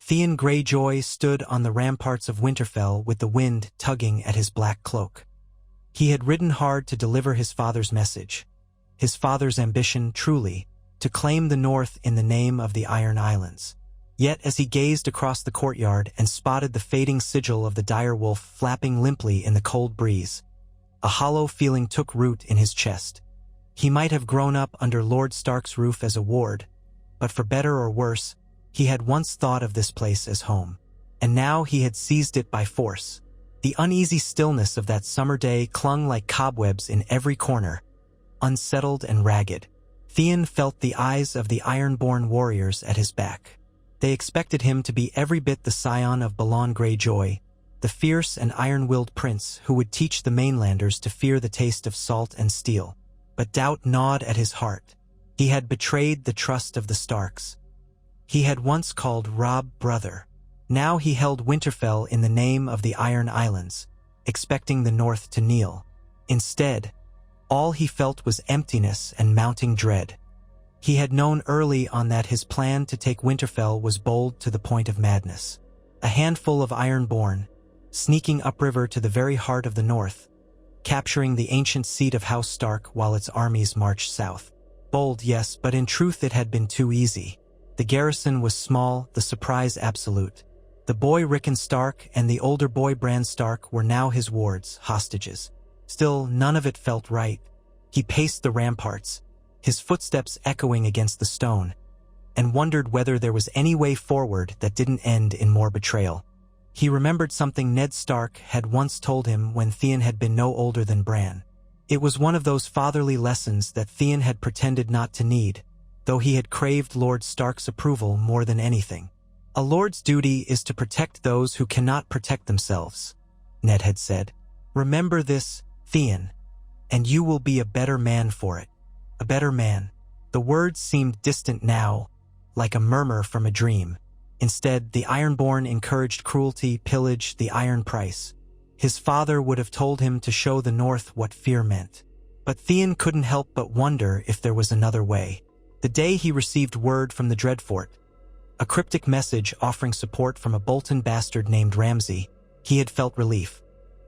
Theon Greyjoy stood on the ramparts of Winterfell with the wind tugging at his black cloak. He had ridden hard to deliver his father's message, his father's ambition, truly, to claim the North in the name of the Iron Islands. Yet as he gazed across the courtyard and spotted the fading sigil of the dire wolf flapping limply in the cold breeze, a hollow feeling took root in his chest. He might have grown up under Lord Stark's roof as a ward, but for better or worse, he had once thought of this place as home. And now he had seized it by force. The uneasy stillness of that summer day clung like cobwebs in every corner, unsettled and ragged. Theon felt the eyes of the iron-born warriors at his back. They expected him to be every bit the scion of Balon Greyjoy, the fierce and iron-willed prince who would teach the mainlanders to fear the taste of salt and steel. But doubt gnawed at his heart. He had betrayed the trust of the Starks. He had once called Robb brother. Now he held Winterfell in the name of the Iron Islands, expecting the North to kneel. Instead, all he felt was emptiness and mounting dread. He had known early on that his plan to take Winterfell was bold to the point of madness. A handful of Ironborn, sneaking upriver to the very heart of the North, capturing the ancient seat of House Stark while its armies marched south. Bold, yes, but in truth it had been too easy. The garrison was small, the surprise absolute. The boy Rickon Stark and the older boy Bran Stark were now his wards, hostages. Still, none of it felt right. He paced the ramparts, his footsteps echoing against the stone, and wondered whether there was any way forward that didn't end in more betrayal. He remembered something Ned Stark had once told him when Theon had been no older than Bran. It was one of those fatherly lessons that Theon had pretended not to need, though he had craved Lord Stark's approval more than anything. A lord's duty is to protect those who cannot protect themselves, Ned had said. Remember this, Theon, and you will be a better man for it. A better man. The words seemed distant now, like a murmur from a dream. Instead, the Ironborn encouraged cruelty, pillage, the iron price. His father would have told him to show the North what fear meant. But Theon couldn't help but wonder if there was another way. The day he received word from the Dreadfort, a cryptic message offering support from a Bolton bastard named Ramsay, he had felt relief.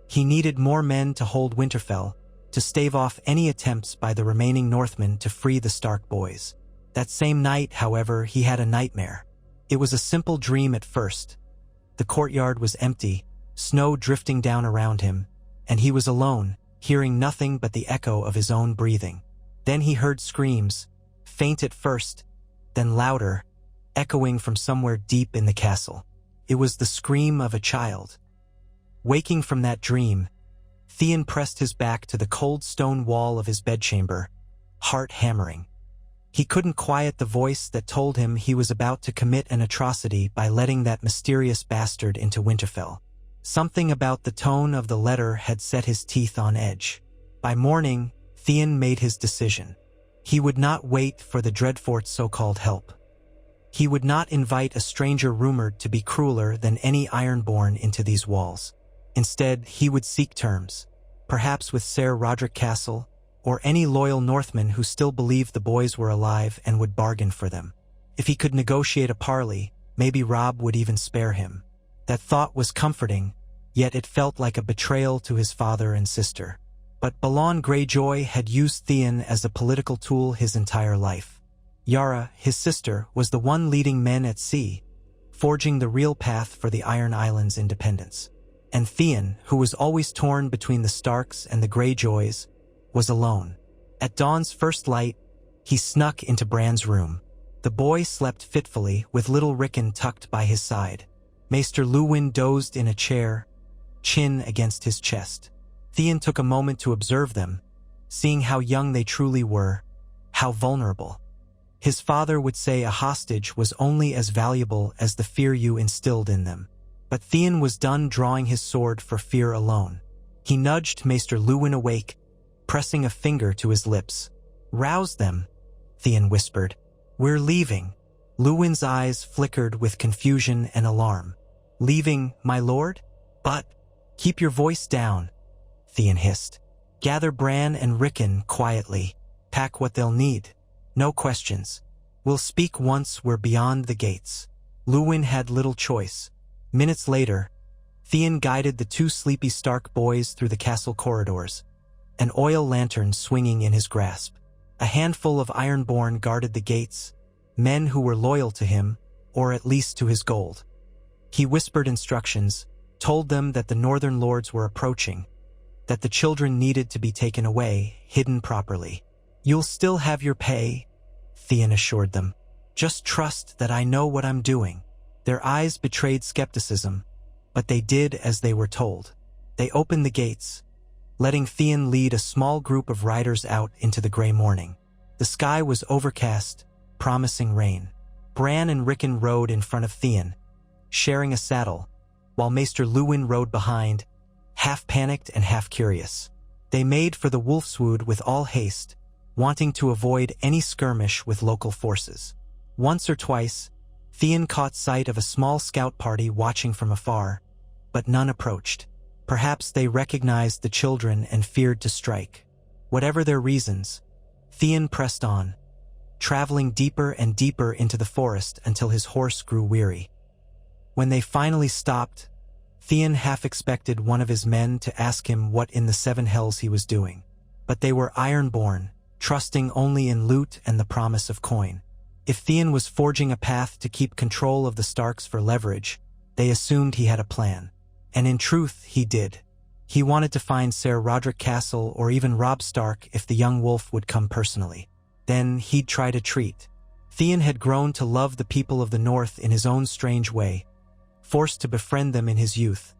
He needed more men to hold Winterfell, to stave off any attempts by the remaining Northmen to free the Stark boys. That same night, however, he had a nightmare. It was a simple dream at first. The courtyard was empty, snow drifting down around him, and he was alone, hearing nothing but the echo of his own breathing. Then he heard screams, faint at first, then louder, echoing from somewhere deep in the castle. It was the scream of a child. Waking from that dream, Theon pressed his back to the cold stone wall of his bedchamber, heart hammering. He couldn't quiet the voice that told him he was about to commit an atrocity by letting that mysterious bastard into Winterfell. Something about the tone of the letter had set his teeth on edge. By morning, Theon made his decision. He would not wait for the Dreadfort's so-called help. He would not invite a stranger rumored to be crueler than any Ironborn into these walls. Instead, he would seek terms, perhaps with Ser Roderick Castle, or any loyal Northman who still believed the boys were alive and would bargain for them. If he could negotiate a parley, maybe Robb would even spare him. That thought was comforting, yet it felt like a betrayal to his father and sister. But Balon Greyjoy had used Theon as a political tool his entire life. Yara, his sister, was the one leading men at sea, forging the real path for the Iron Islands' independence. And Theon, who was always torn between the Starks and the Greyjoys, was alone. At dawn's first light, he snuck into Bran's room. The boy slept fitfully, with little Rickon tucked by his side. Maester Luwin dozed in a chair, chin against his chest. Theon took a moment to observe them, seeing how young they truly were, how vulnerable. His father would say a hostage was only as valuable as the fear you instilled in them. But Theon was done drawing his sword for fear alone. He nudged Maester Luwin awake, pressing a finger to his lips. "Rouse them," Theon whispered. "We're leaving." Luwin's eyes flickered with confusion and alarm. "Leaving, my lord? But keep your voice down," Theon hissed. "Gather Bran and Rickon quietly. Pack what they'll need. No questions. We'll speak once we're beyond the gates." Luwin had little choice. Minutes later, Theon guided the two sleepy Stark boys through the castle corridors, an oil lantern swinging in his grasp. A handful of Ironborn guarded the gates, men who were loyal to him, or at least to his gold. He whispered instructions, told them that the Northern Lords were approaching, that the children needed to be taken away, hidden properly. "You'll still have your pay," Theon assured them. "Just trust that I know what I'm doing." Their eyes betrayed skepticism, but they did as they were told. They opened the gates, letting Theon lead a small group of riders out into the gray morning. The sky was overcast, promising rain. Bran and Rickon rode in front of Theon, sharing a saddle, while Maester Luwin rode behind, half panicked and half curious. They made for the Wolfswood with all haste, wanting to avoid any skirmish with local forces. Once or twice, Theon caught sight of a small scout party watching from afar, but none approached. Perhaps they recognized the children and feared to strike. Whatever their reasons, Theon pressed on, traveling deeper and deeper into the forest until his horse grew weary. When they finally stopped, Theon half expected one of his men to ask him what in the seven hells he was doing. But they were Ironborn, trusting only in loot and the promise of coin. If Theon was forging a path to keep control of the Starks for leverage, they assumed he had a plan. And in truth, he did. He wanted to find Ser Roderick Castle or even Robb Stark if the young wolf would come personally. Then he'd try to treat. Theon had grown to love the people of the North in his own strange way, forced to befriend them in his youth,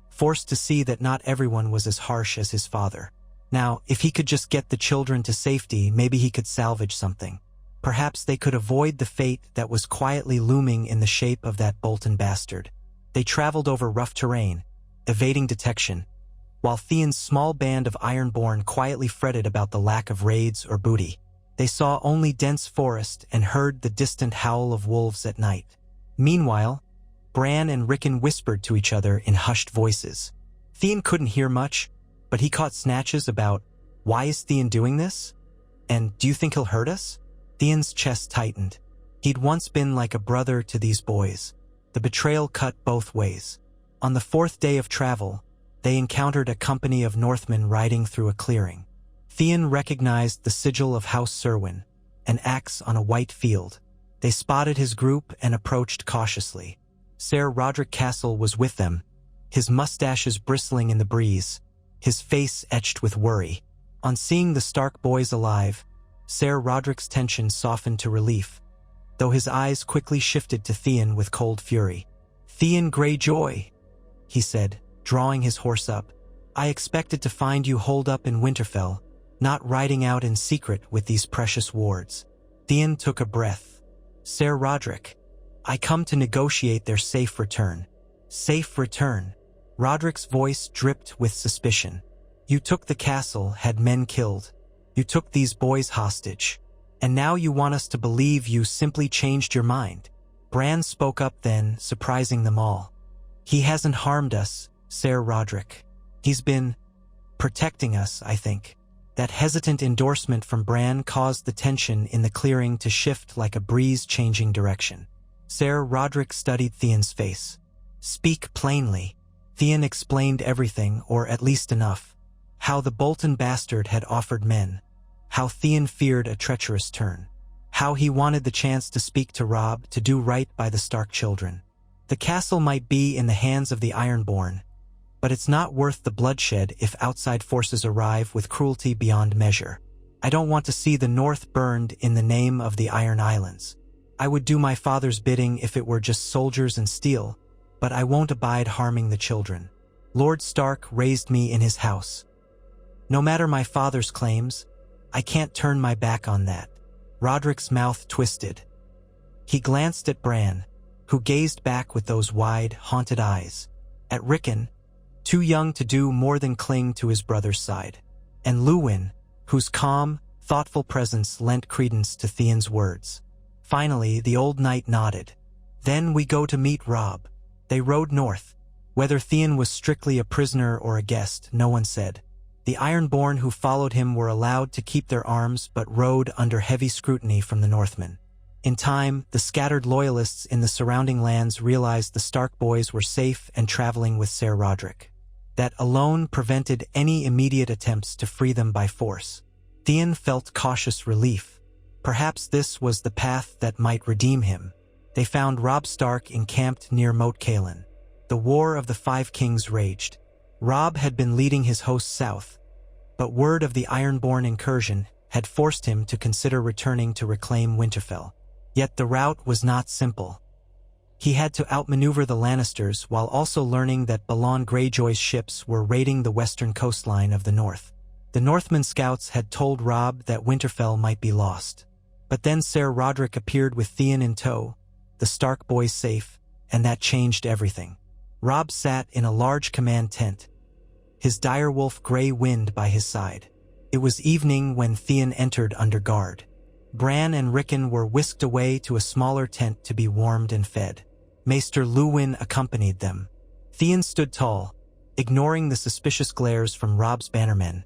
forced to see that not everyone was as harsh as his father. Now, if he could just get the children to safety, maybe he could salvage something. Perhaps they could avoid the fate that was quietly looming in the shape of that Bolton bastard. They traveled over rough terrain, evading detection, while Theon's small band of Ironborn quietly fretted about the lack of raids or booty. They saw only dense forest and heard the distant howl of wolves at night. Meanwhile, Bran and Rickon whispered to each other in hushed voices. Theon couldn't hear much, but he caught snatches about, "Why is Theon doing this?" And "Do you think he'll hurt us?" Theon's chest tightened. He'd once been like a brother to these boys. The betrayal cut both ways. On the fourth day of travel, they encountered a company of Northmen riding through a clearing. Theon recognized the sigil of House Serwyn, an axe on a white field. They spotted his group and approached cautiously. Ser Roderick Castle was with them, his mustaches bristling in the breeze, his face etched with worry. On seeing the Stark boys alive, Ser Roderick's tension softened to relief, though his eyes quickly shifted to Theon with cold fury. "Theon Greyjoy," he said, drawing his horse up. "I expected to find you holed up in Winterfell, not riding out in secret with these precious wards." Theon took a breath. "Ser Roderick, I come to negotiate their safe return." "Safe return?" Roderick's voice dripped with suspicion. "You took the castle, had men killed. You took these boys hostage. And now you want us to believe you simply changed your mind." Bran spoke up then, surprising them all. "He hasn't harmed us, Ser Roderick. He's been protecting us, I think." That hesitant endorsement from Bran caused the tension in the clearing to shift like a breeze changing direction. Ser Roderick studied Theon's face. "Speak plainly." Theon explained everything, or at least enough. How the Bolton bastard had offered men. How Theon feared a treacherous turn. How he wanted the chance to speak to Robb, to do right by the Stark children. The castle might be in the hands of the Ironborn, but it's not worth the bloodshed if outside forces arrive with cruelty beyond measure. I don't want to see the North burned in the name of the Iron Islands. I would do my father's bidding if it were just soldiers and steel, but I won't abide harming the children. Lord Stark raised me in his house. No matter my father's claims, I can't turn my back on that." Roderick's mouth twisted. He glanced at Bran, who gazed back with those wide, haunted eyes. At Rickon, too young to do more than cling to his brother's side. And Luwin, whose calm, thoughtful presence lent credence to Theon's words. Finally, the old knight nodded. "Then we go to meet Robb." They rode north. Whether Theon was strictly a prisoner or a guest, no one said. The Ironborn who followed him were allowed to keep their arms but rode under heavy scrutiny from the Northmen. In time, the scattered loyalists in the surrounding lands realized the Stark boys were safe and traveling with Ser Roderick. That alone prevented any immediate attempts to free them by force. Theon felt cautious relief. Perhaps this was the path that might redeem him. They found Robb Stark encamped near Moat Cailin. The War of the Five Kings raged. Robb had been leading his hosts south, but word of the Ironborn incursion had forced him to consider returning to reclaim Winterfell. Yet the route was not simple. He had to outmaneuver the Lannisters while also learning that Balon Greyjoy's ships were raiding the western coastline of the north. The Northman scouts had told Robb that Winterfell might be lost. But then Ser Roderick appeared with Theon in tow, the Stark boys safe, and that changed everything. Robb sat in a large command tent, his direwolf Grey Wind by his side. It was evening when Theon entered under guard. Bran and Rickon were whisked away to a smaller tent to be warmed and fed. Maester Luwin accompanied them. Theon stood tall, ignoring the suspicious glares from Robb's bannermen.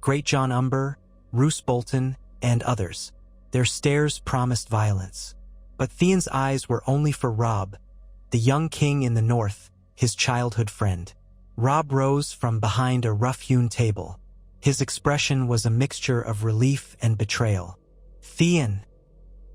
Great John Umber, Roose Bolton, and others. Their stares promised violence. But Theon's eyes were only for Robb, the young king in the north, his childhood friend. Robb rose from behind a rough-hewn table. His expression was a mixture of relief and betrayal. "Theon,"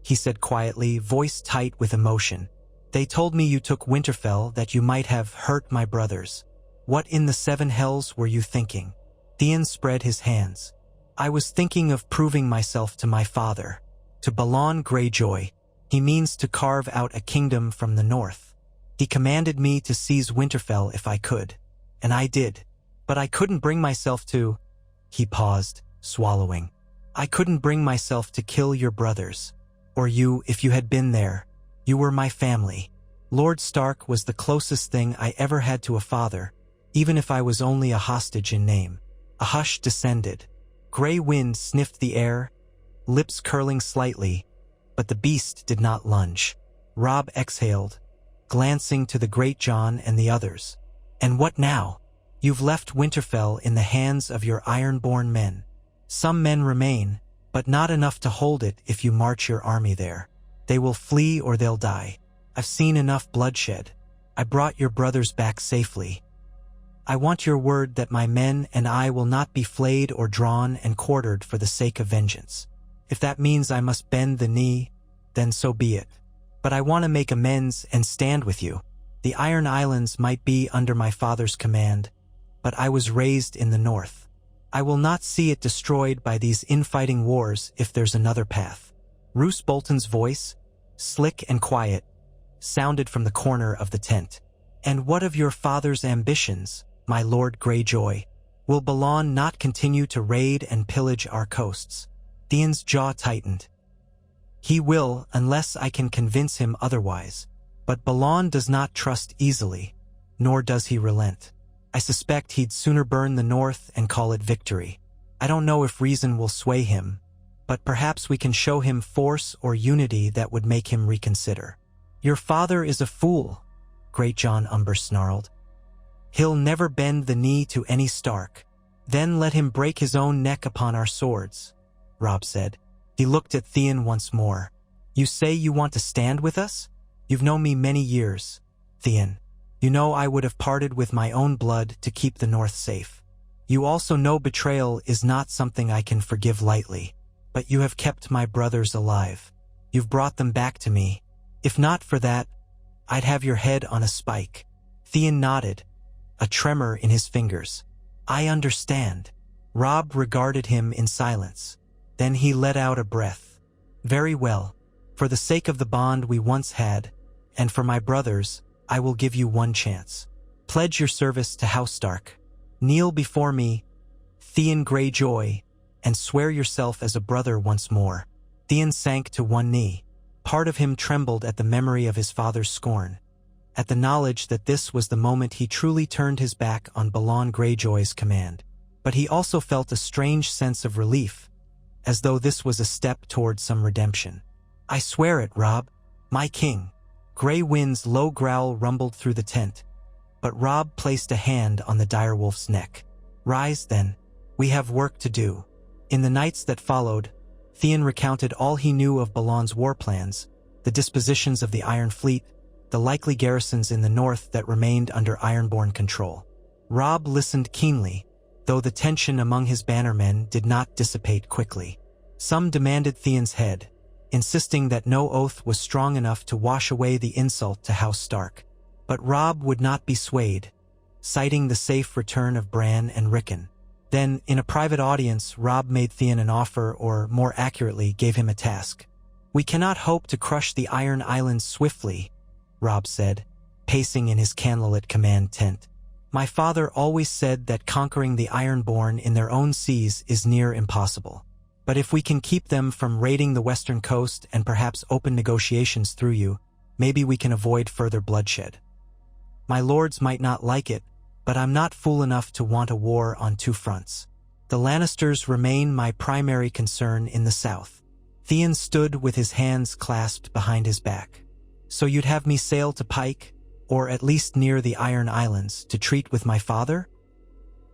he said quietly, voice tight with emotion. "They told me you took Winterfell, that you might have hurt my brothers. What in the seven hells were you thinking?" Theon spread his hands. "I was thinking of proving myself to my father, to Balon Greyjoy. He means to carve out a kingdom from the north. He commanded me to seize Winterfell if I could, and I did. But I couldn't bring myself to—" He paused, swallowing. "I couldn't bring myself to kill your brothers. Or you, if you had been there. You were my family. Lord Stark was the closest thing I ever had to a father, even if I was only a hostage in name." A hush descended. Grey Wind sniffed the air, lips curling slightly, but the beast did not lunge. Robb exhaled, glancing to the Great John and the others. "And what now? You've left Winterfell in the hands of your Ironborn men. Some men remain, but not enough to hold it if you march your army there. They will flee or they'll die. I've seen enough bloodshed. I brought your brothers back safely. I want your word that my men and I will not be flayed or drawn and quartered for the sake of vengeance. If that means I must bend the knee, then so be it. But I want to make amends and stand with you. The Iron Islands might be under my father's command, but I was raised in the north. I will not see it destroyed by these infighting wars if there's another path." Roose Bolton's voice, slick and quiet, sounded from the corner of the tent. "And what of your father's ambitions, my Lord Greyjoy? Will Balon not continue to raid and pillage our coasts?" Theon's jaw tightened. "He will, unless I can convince him otherwise. But Balon does not trust easily, nor does he relent. I suspect he'd sooner burn the north and call it victory. I don't know if reason will sway him, but perhaps we can show him force or unity that would make him reconsider." "Your father is a fool," Great John Umber snarled. "He'll never bend the knee to any Stark. Then let him break his own neck upon our swords," Robb said. He looked at Theon once more. "You say you want to stand with us? You've known me many years, Theon. You know I would have parted with my own blood to keep the North safe. You also know betrayal is not something I can forgive lightly. But you have kept my brothers alive. You've brought them back to me. If not for that, I'd have your head on a spike." Theon nodded, a tremor in his fingers. "I understand." Robb regarded him in silence. Then he let out a breath. "Very well. For the sake of the bond we once had, and for my brothers, I will give you one chance. Pledge your service to House Stark. Kneel before me, Theon Greyjoy, and swear yourself as a brother once more." Theon sank to one knee. Part of him trembled at the memory of his father's scorn, at the knowledge that this was the moment he truly turned his back on Balon Greyjoy's command. But he also felt a strange sense of relief, as though this was a step toward some redemption. "I swear it, Robb, my king." Grey Wind's low growl rumbled through the tent, but Robb placed a hand on the direwolf's neck. "Rise, then. We have work to do." In the nights that followed, Theon recounted all he knew of Balon's war plans, the dispositions of the Iron Fleet, the likely garrisons in the north that remained under Ironborn control. Robb listened keenly, though the tension among his bannermen did not dissipate quickly. Some demanded Theon's head, insisting that no oath was strong enough to wash away the insult to House Stark. But Robb would not be swayed, citing the safe return of Bran and Rickon. Then, in a private audience, Robb made Theon an offer, or more accurately, gave him a task. "We cannot hope to crush the Iron Islands swiftly," Robb said, pacing in his candlelit command tent. "My father always said that conquering the Ironborn in their own seas is near impossible. But if we can keep them from raiding the western coast and perhaps open negotiations through you, maybe we can avoid further bloodshed. My lords might not like it, but I'm not fool enough to want a war on two fronts. The Lannisters remain my primary concern in the south." Theon stood with his hands clasped behind his back. "So you'd have me sail to Pike, or at least near the Iron Islands, to treat with my father?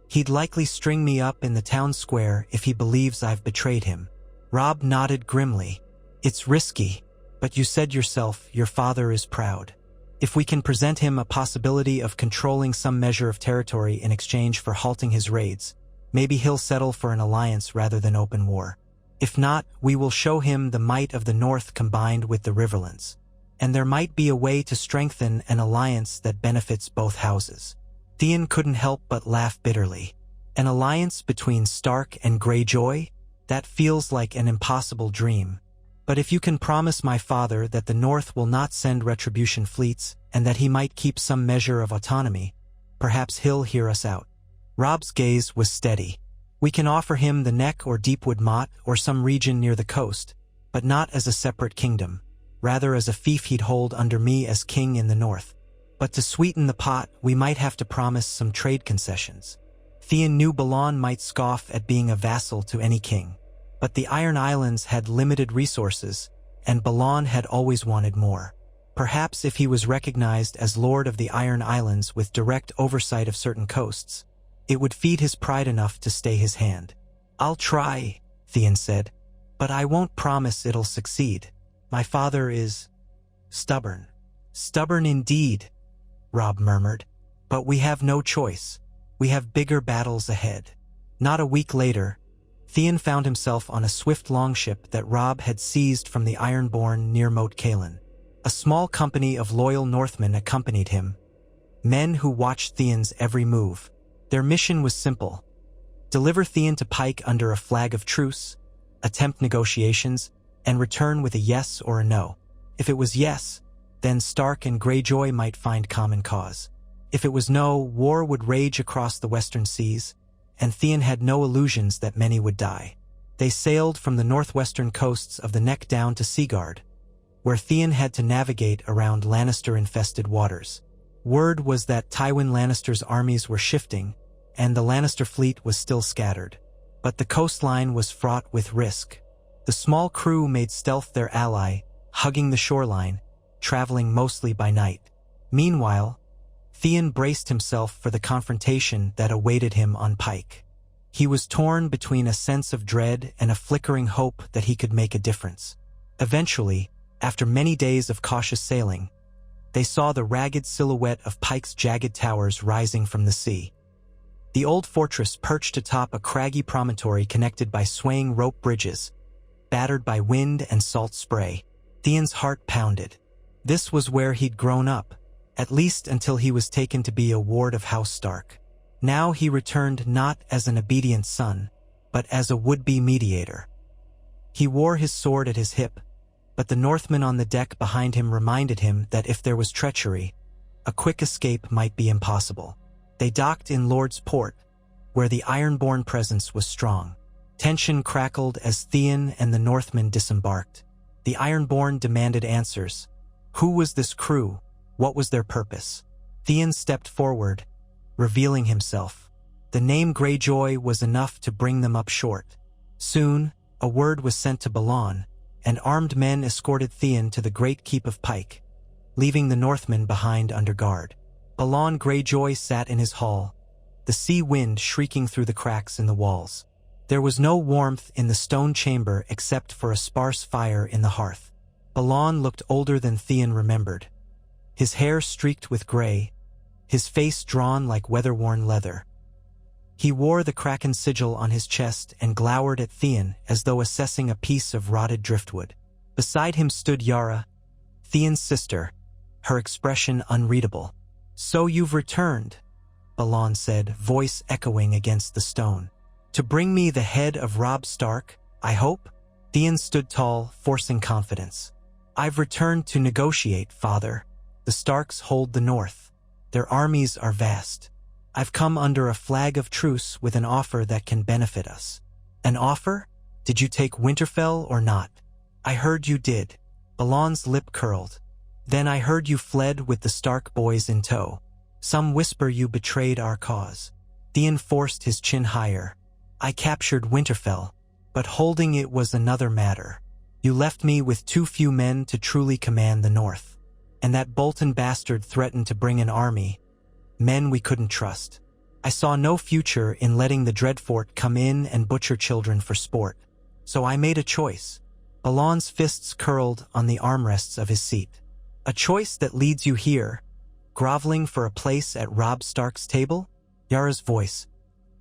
He'd likely string me up in the town square if he believes I've betrayed him." Robb nodded grimly. "It's risky, but you said yourself your father is proud. If we can present him a possibility of controlling some measure of territory in exchange for halting his raids, maybe he'll settle for an alliance rather than open war. If not, we will show him the might of the North combined with the Riverlands. And there might be a way to strengthen an alliance that benefits both houses." Theon couldn't help but laugh bitterly. "An alliance between Stark and Greyjoy? That feels like an impossible dream. But if you can promise my father that the North will not send retribution fleets and that he might keep some measure of autonomy, perhaps he'll hear us out." Robb's gaze was steady. "We can offer him the Neck or Deepwood Motte or some region near the coast, but not as a separate kingdom, rather as a fief he'd hold under me as king in the North. But to sweeten the pot, we might have to promise some trade concessions." Theon knew Balon might scoff at being a vassal to any king. But the Iron Islands had limited resources, and Balon had always wanted more. Perhaps if he was recognized as Lord of the Iron Islands with direct oversight of certain coasts, it would feed his pride enough to stay his hand. "I'll try," Theon said, "but I won't promise it'll succeed. My father is stubborn." "Stubborn indeed," Robb murmured. "But we have no choice. We have bigger battles ahead." Not a week later, Theon found himself on a swift longship that Robb had seized from the Ironborn near Moat Cailin. A small company of loyal Northmen accompanied him, men who watched Theon's every move. Their mission was simple: deliver Theon to Pike under a flag of truce, attempt negotiations, and return with a yes or a no. If it was yes, then Stark and Greyjoy might find common cause. If it was no, war would rage across the western seas, and Theon had no illusions that many would die. They sailed from the northwestern coasts of the Neck down to Seaguard, where Theon had to navigate around Lannister-infested waters. Word was that Tywin Lannister's armies were shifting, and the Lannister fleet was still scattered. But the coastline was fraught with risk. The small crew made stealth their ally, hugging the shoreline, traveling mostly by night. Meanwhile, Theon braced himself for the confrontation that awaited him on Pike. He was torn between a sense of dread and a flickering hope that he could make a difference. Eventually, after many days of cautious sailing, they saw the ragged silhouette of Pike's jagged towers rising from the sea. The old fortress perched atop a craggy promontory connected by swaying rope bridges, battered by wind and salt spray. Theon's heart pounded. This was where he'd grown up, at least until he was taken to be a ward of House Stark. Now he returned not as an obedient son, but as a would-be mediator. He wore his sword at his hip, but the Northmen on the deck behind him reminded him that if there was treachery, a quick escape might be impossible. They docked in Lord's Port, where the Ironborn presence was strong. Tension crackled as Theon and the Northmen disembarked. The Ironborn demanded answers. Who was this crew? What was their purpose? Theon stepped forward, revealing himself. The name Greyjoy was enough to bring them up short. Soon, a word was sent to Balon, and armed men escorted Theon to the great keep of Pike, leaving the Northmen behind under guard. Balon Greyjoy sat in his hall, the sea wind shrieking through the cracks in the walls. There was no warmth in the stone chamber except for a sparse fire in the hearth. Balon looked older than Theon remembered. His hair streaked with gray, his face drawn like weather-worn leather. He wore the Kraken sigil on his chest and glowered at Theon as though assessing a piece of rotted driftwood. Beside him stood Yara, Theon's sister, her expression unreadable. "So you've returned," Balon said, voice echoing against the stone. "To bring me the head of Robb Stark, I hope?" Theon stood tall, forcing confidence. "I've returned to negotiate, father. The Starks hold the north. Their armies are vast. I've come under a flag of truce with an offer that can benefit us." "An offer? Did you take Winterfell or not?" "I heard you did." Balon's lip curled. "Then I heard you fled with the Stark boys in tow. Some whisper you betrayed our cause." Theon forced his chin higher. "I captured Winterfell, but holding it was another matter. You left me with too few men to truly command the north. And that Bolton bastard threatened to bring an army. Men we couldn't trust. I saw no future in letting the Dreadfort come in and butcher children for sport. So I made a choice." Balon's fists curled on the armrests of his seat. "A choice that leads you here, groveling for a place at Robb Stark's table?" Yara's voice,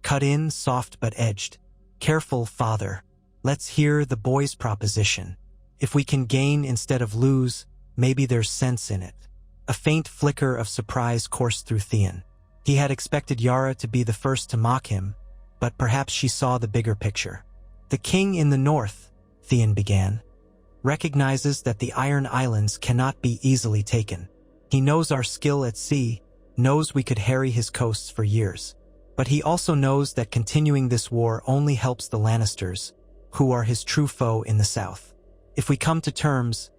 cut in, soft but edged. "Careful, father. Let's hear the boy's proposition. If we can gain instead of lose, maybe there's sense in it." A faint flicker of surprise coursed through Theon. He had expected Yara to be the first to mock him, but perhaps she saw the bigger picture. "The king in the north," Theon began, "recognizes that the Iron Islands cannot be easily taken. He knows our skill at sea, knows we could harry his coasts for years. But he also knows that continuing this war only helps the Lannisters, who are his true foe in the south. If we come to terms,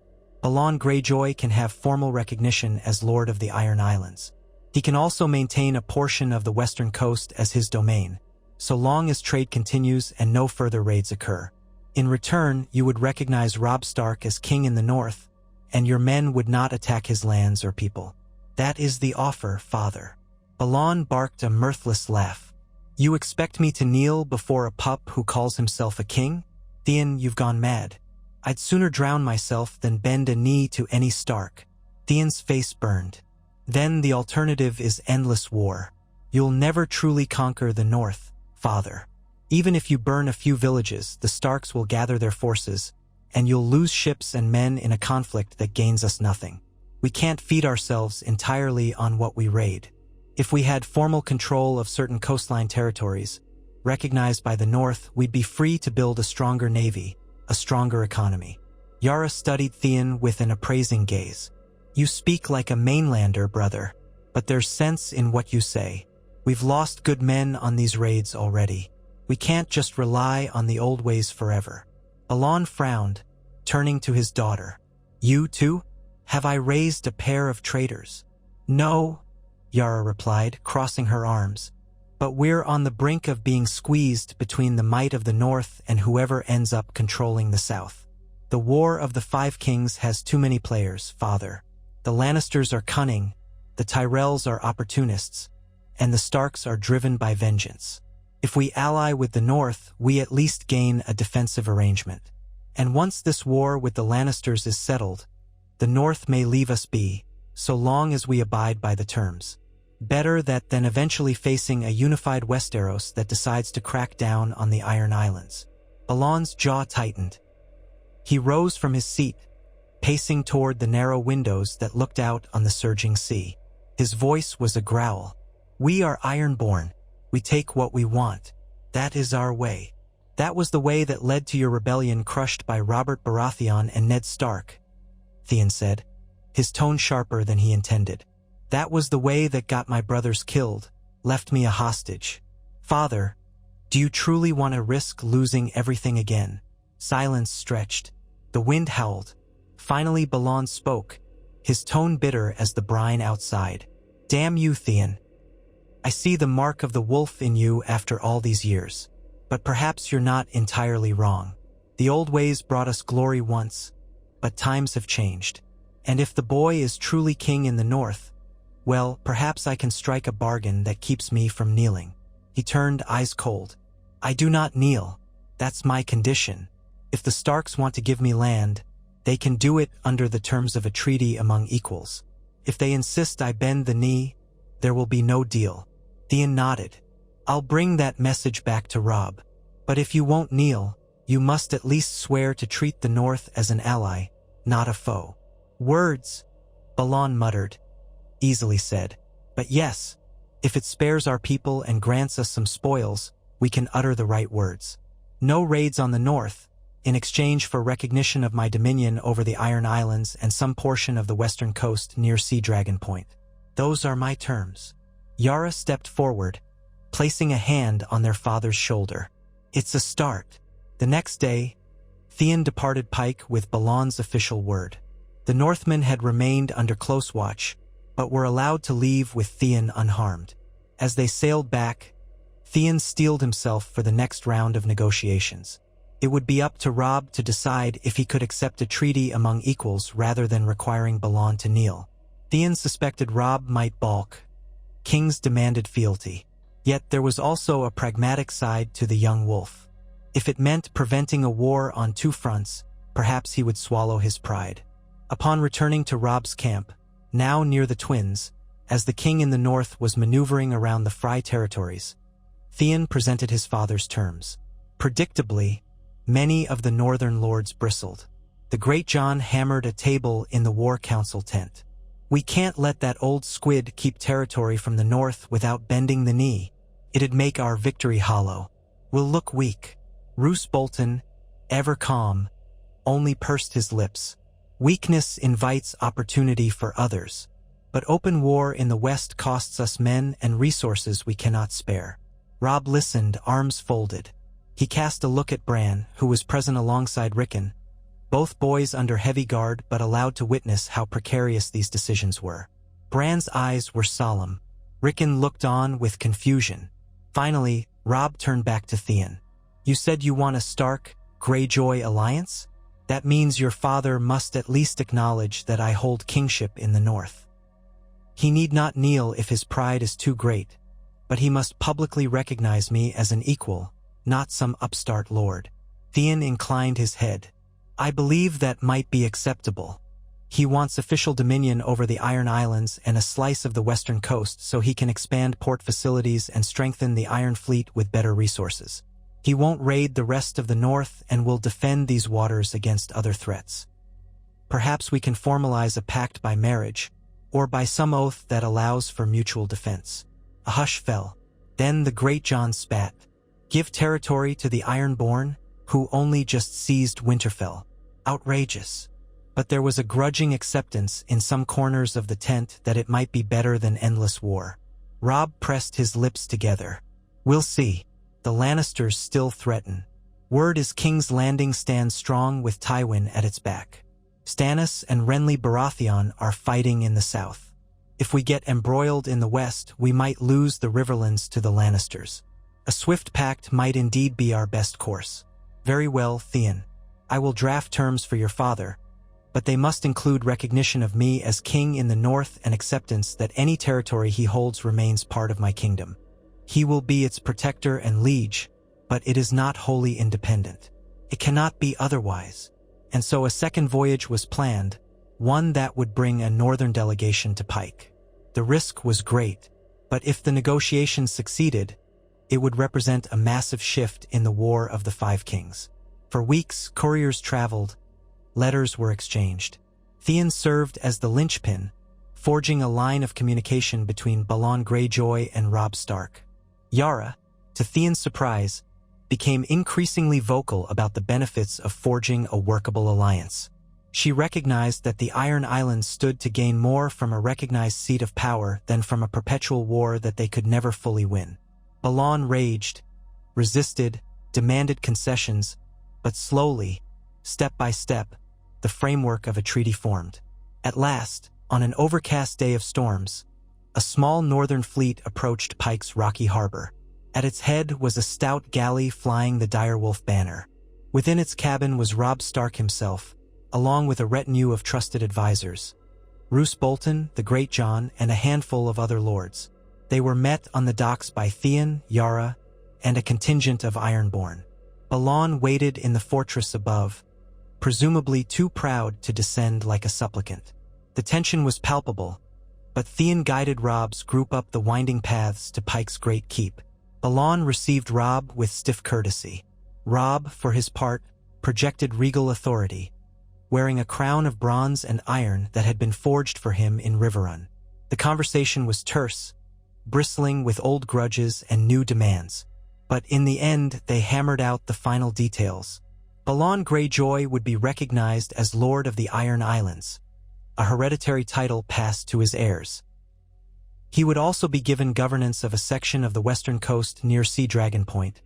Balon Greyjoy can have formal recognition as Lord of the Iron Islands. He can also maintain a portion of the western coast as his domain, so long as trade continues and no further raids occur. In return, you would recognize Robb Stark as king in the north, and your men would not attack his lands or people. That is the offer, father." Balon barked a mirthless laugh. "You expect me to kneel before a pup who calls himself a king? Theon, you've gone mad. I'd sooner drown myself than bend a knee to any Stark." Theon's face burned. "Then the alternative is endless war. You'll never truly conquer the north, father. Even if you burn a few villages, the Starks will gather their forces, and you'll lose ships and men in a conflict that gains us nothing. We can't feed ourselves entirely on what we raid. If we had formal control of certain coastline territories, recognized by the north, we'd be free to build a stronger navy, a stronger economy." Yara studied Theon with an appraising gaze. "You speak like a mainlander, brother, but there's sense in what you say. We've lost good men on these raids already. We can't just rely on the old ways forever." Balon frowned, turning to his daughter. "You too? Have I raised a pair of traitors?" "No," Yara replied, crossing her arms. "But we're on the brink of being squeezed between the might of the north and whoever ends up controlling the south. The War of the Five Kings has too many players, father. The Lannisters are cunning, the Tyrells are opportunists, and the Starks are driven by vengeance. If we ally with the north, we at least gain a defensive arrangement. And once this war with the Lannisters is settled, the north may leave us be, so long as we abide by the terms. Better that than eventually facing a unified Westeros that decides to crack down on the Iron Islands." Balon's jaw tightened. He rose from his seat, pacing toward the narrow windows that looked out on the surging sea. His voice was a growl. "We are Ironborn. We take what we want. That is our way. That was the way that led to your rebellion crushed by Robert Baratheon and Ned Stark," Theon said, his tone sharper than he intended. "That was the way that got my brothers killed, left me a hostage. Father, do you truly want to risk losing everything again?" Silence stretched. The wind howled. Finally Balon spoke, his tone bitter as the brine outside. "Damn you, Theon. I see the mark of the wolf in you after all these years. But perhaps you're not entirely wrong. The old ways brought us glory once, but times have changed. And if the boy is truly king in the north, well, perhaps I can strike a bargain that keeps me from kneeling." He turned, eyes cold. "I do not kneel. That's my condition. If the Starks want to give me land, they can do it under the terms of a treaty among equals. If they insist I bend the knee, there will be no deal." Theon nodded. "I'll bring that message back to Robb. But if you won't kneel, you must at least swear to treat the North as an ally, not a foe." "Words," Balon muttered. "Easily said. But yes, if it spares our people and grants us some spoils, we can utter the right words. No raids on the North, in exchange for recognition of my dominion over the Iron Islands and some portion of the western coast near Sea Dragon Point. Those are my terms." Yara stepped forward, placing a hand on their father's shoulder. "It's a start." The next day, Theon departed Pike with Balon's official word. The Northmen had remained under close watch, but were allowed to leave with Theon unharmed. As they sailed back, Theon steeled himself for the next round of negotiations. It would be up to Robb to decide if he could accept a treaty among equals rather than requiring Balon to kneel. Theon suspected Robb might balk. Kings demanded fealty. Yet there was also a pragmatic side to the young wolf. If it meant preventing a war on two fronts, perhaps he would swallow his pride. Upon returning to Robb's camp, now near the Twins, as the king in the north was maneuvering around the Frey territories, Theon presented his father's terms. Predictably, many of the northern lords bristled. The Great John hammered a table in the War Council tent. "We can't let that old squid keep territory from the north without bending the knee. It'd make our victory hollow. We'll look weak." Roose Bolton, ever calm, only pursed his lips. "Weakness invites opportunity for others. But open war in the west costs us men and resources we cannot spare." Robb listened, arms folded. He cast a look at Bran, who was present alongside Rickon, both boys under heavy guard but allowed to witness how precarious these decisions were. Bran's eyes were solemn. Rickon looked on with confusion. Finally, Robb turned back to Theon. "You said you want a Stark, Greyjoy alliance? That means your father must at least acknowledge that I hold kingship in the north. He need not kneel if his pride is too great, but he must publicly recognize me as an equal, not some upstart lord." Theon inclined his head. "I believe that might be acceptable. He wants official dominion over the Iron Islands and a slice of the western coast so he can expand port facilities and strengthen the Iron Fleet with better resources. He won't raid the rest of the north and will defend these waters against other threats. Perhaps we can formalize a pact by marriage, or by some oath that allows for mutual defense." A hush fell. Then the Great John spat. "Give territory to the Ironborn, who only just seized Winterfell. Outrageous." But there was a grudging acceptance in some corners of the tent that it might be better than endless war. Robb pressed his lips together. "We'll see. The Lannisters still threaten. Word is King's Landing stands strong with Tywin at its back. Stannis and Renly Baratheon are fighting in the south. If we get embroiled in the west, we might lose the Riverlands to the Lannisters. A swift pact might indeed be our best course." "Very well, Theon. I will draft terms for your father, but they must include recognition of me as king in the north and acceptance that any territory he holds remains part of my kingdom. He will be its protector and liege, but it is not wholly independent. It cannot be otherwise." And so a second voyage was planned, one that would bring a northern delegation to Pike. The risk was great, but if the negotiations succeeded, it would represent a massive shift in the War of the Five Kings. For weeks, couriers traveled, letters were exchanged. Theon served as the linchpin, forging a line of communication between Balon Greyjoy and Robb Stark. Yara, to Theon's surprise, became increasingly vocal about the benefits of forging a workable alliance. She recognized that the Iron Islands stood to gain more from a recognized seat of power than from a perpetual war that they could never fully win. Balon raged, resisted, demanded concessions, but slowly, step by step, the framework of a treaty formed. At last, on an overcast day of storms, a small northern fleet approached Pike's rocky harbor. At its head was a stout galley flying the direwolf banner. Within its cabin was Robb Stark himself, along with a retinue of trusted advisors. Roose Bolton, the Great John, and a handful of other lords. They were met on the docks by Theon, Yara, and a contingent of Ironborn. Balon waited in the fortress above, presumably too proud to descend like a supplicant. The tension was palpable, but Theon guided Robb's group up the winding paths to Pike's great keep. Balon received Robb with stiff courtesy. Robb, for his part, projected regal authority, wearing a crown of bronze and iron that had been forged for him in Riverrun. The conversation was terse, bristling with old grudges and new demands. But in the end, they hammered out the final details. Balon Greyjoy would be recognized as Lord of the Iron Islands, a hereditary title passed to his heirs. He would also be given governance of a section of the western coast near Sea Dragon Point,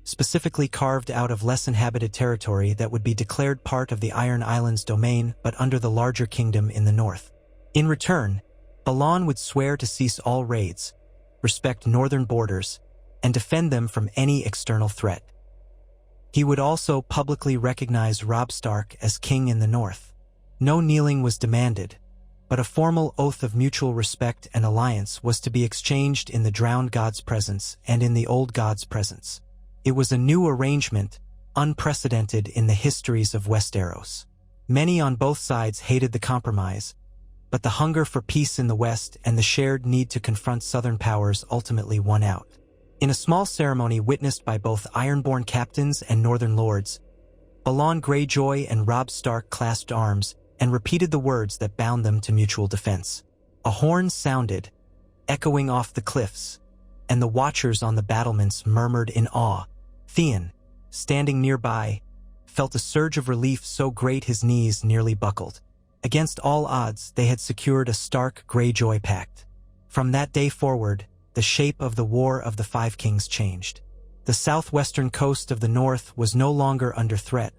specifically carved out of less inhabited territory that would be declared part of the Iron Islands domain but under the larger kingdom in the north. In return, Balon would swear to cease all raids, respect northern borders, and defend them from any external threat. He would also publicly recognize Robb Stark as king in the north. No kneeling was demanded, but a formal oath of mutual respect and alliance was to be exchanged in the drowned god's presence and in the old god's presence. It was a new arrangement, unprecedented in the histories of Westeros. Many on both sides hated the compromise, but the hunger for peace in the west and the shared need to confront southern powers ultimately won out. In a small ceremony witnessed by both Ironborn captains and northern lords, Balon Greyjoy and Robb Stark clasped arms and repeated the words that bound them to mutual defense. A horn sounded, echoing off the cliffs, and the watchers on the battlements murmured in awe. Theon, standing nearby, felt a surge of relief so great his knees nearly buckled. Against all odds, they had secured a Stark Greyjoy pact. From that day forward, the shape of the War of the Five Kings changed. The southwestern coast of the north was no longer under threat,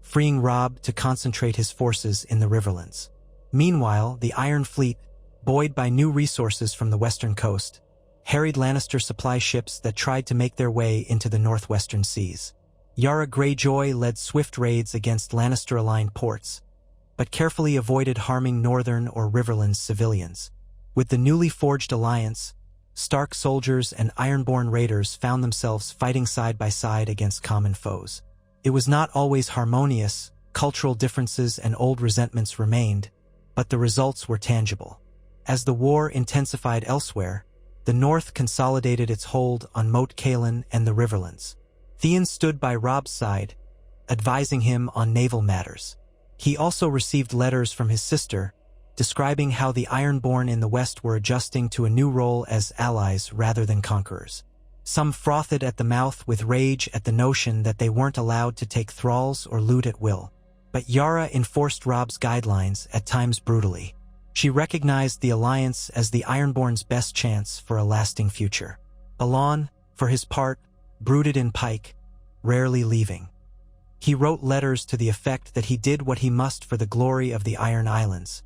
freeing Robb to concentrate his forces in the Riverlands. Meanwhile, the Iron Fleet, buoyed by new resources from the western coast, harried Lannister supply ships that tried to make their way into the northwestern seas. Yara Greyjoy led swift raids against Lannister-aligned ports, but carefully avoided harming northern or Riverlands civilians. With the newly forged alliance, Stark soldiers and Ironborn raiders found themselves fighting side by side against common foes. It was not always harmonious, cultural differences and old resentments remained, but the results were tangible. As the war intensified elsewhere, the North consolidated its hold on Moat Cailin and the Riverlands. Theon stood by Robb's side, advising him on naval matters. He also received letters from his sister, describing how the Ironborn in the West were adjusting to a new role as allies rather than conquerors. Some frothed at the mouth with rage at the notion that they weren't allowed to take thralls or loot at will. But Yara enforced Robb's guidelines, at times brutally. She recognized the alliance as the Ironborn's best chance for a lasting future. Balon, for his part, brooded in Pike, rarely leaving. He wrote letters to the effect that he did what he must for the glory of the Iron Islands,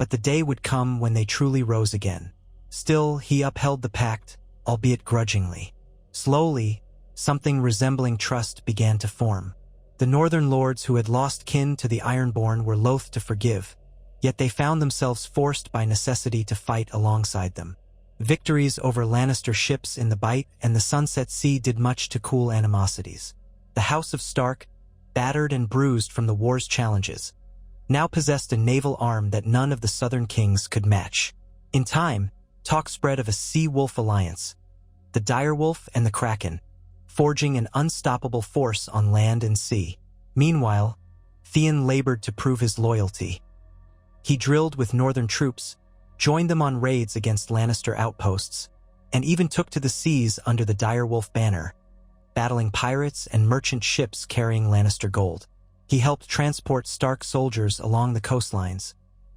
but the day would come when they truly rose again. Still, he upheld the pact, albeit grudgingly. Slowly, something resembling trust began to form. The northern lords who had lost kin to the Ironborn were loath to forgive, yet they found themselves forced by necessity to fight alongside them. Victories over Lannister ships in the Bight and the Sunset Sea did much to cool animosities. The House of Stark, battered and bruised from the war's challenges, now possessed a naval arm that none of the southern kings could match. In time, talk spread of a sea wolf alliance, the direwolf and the kraken, forging an unstoppable force on land and sea. Meanwhile, Theon labored to prove his loyalty. He drilled with northern troops, joined them on raids against Lannister outposts, and even took to the seas under the direwolf banner, battling pirates and merchant ships carrying Lannister gold. He helped transport Stark soldiers along the coastlines,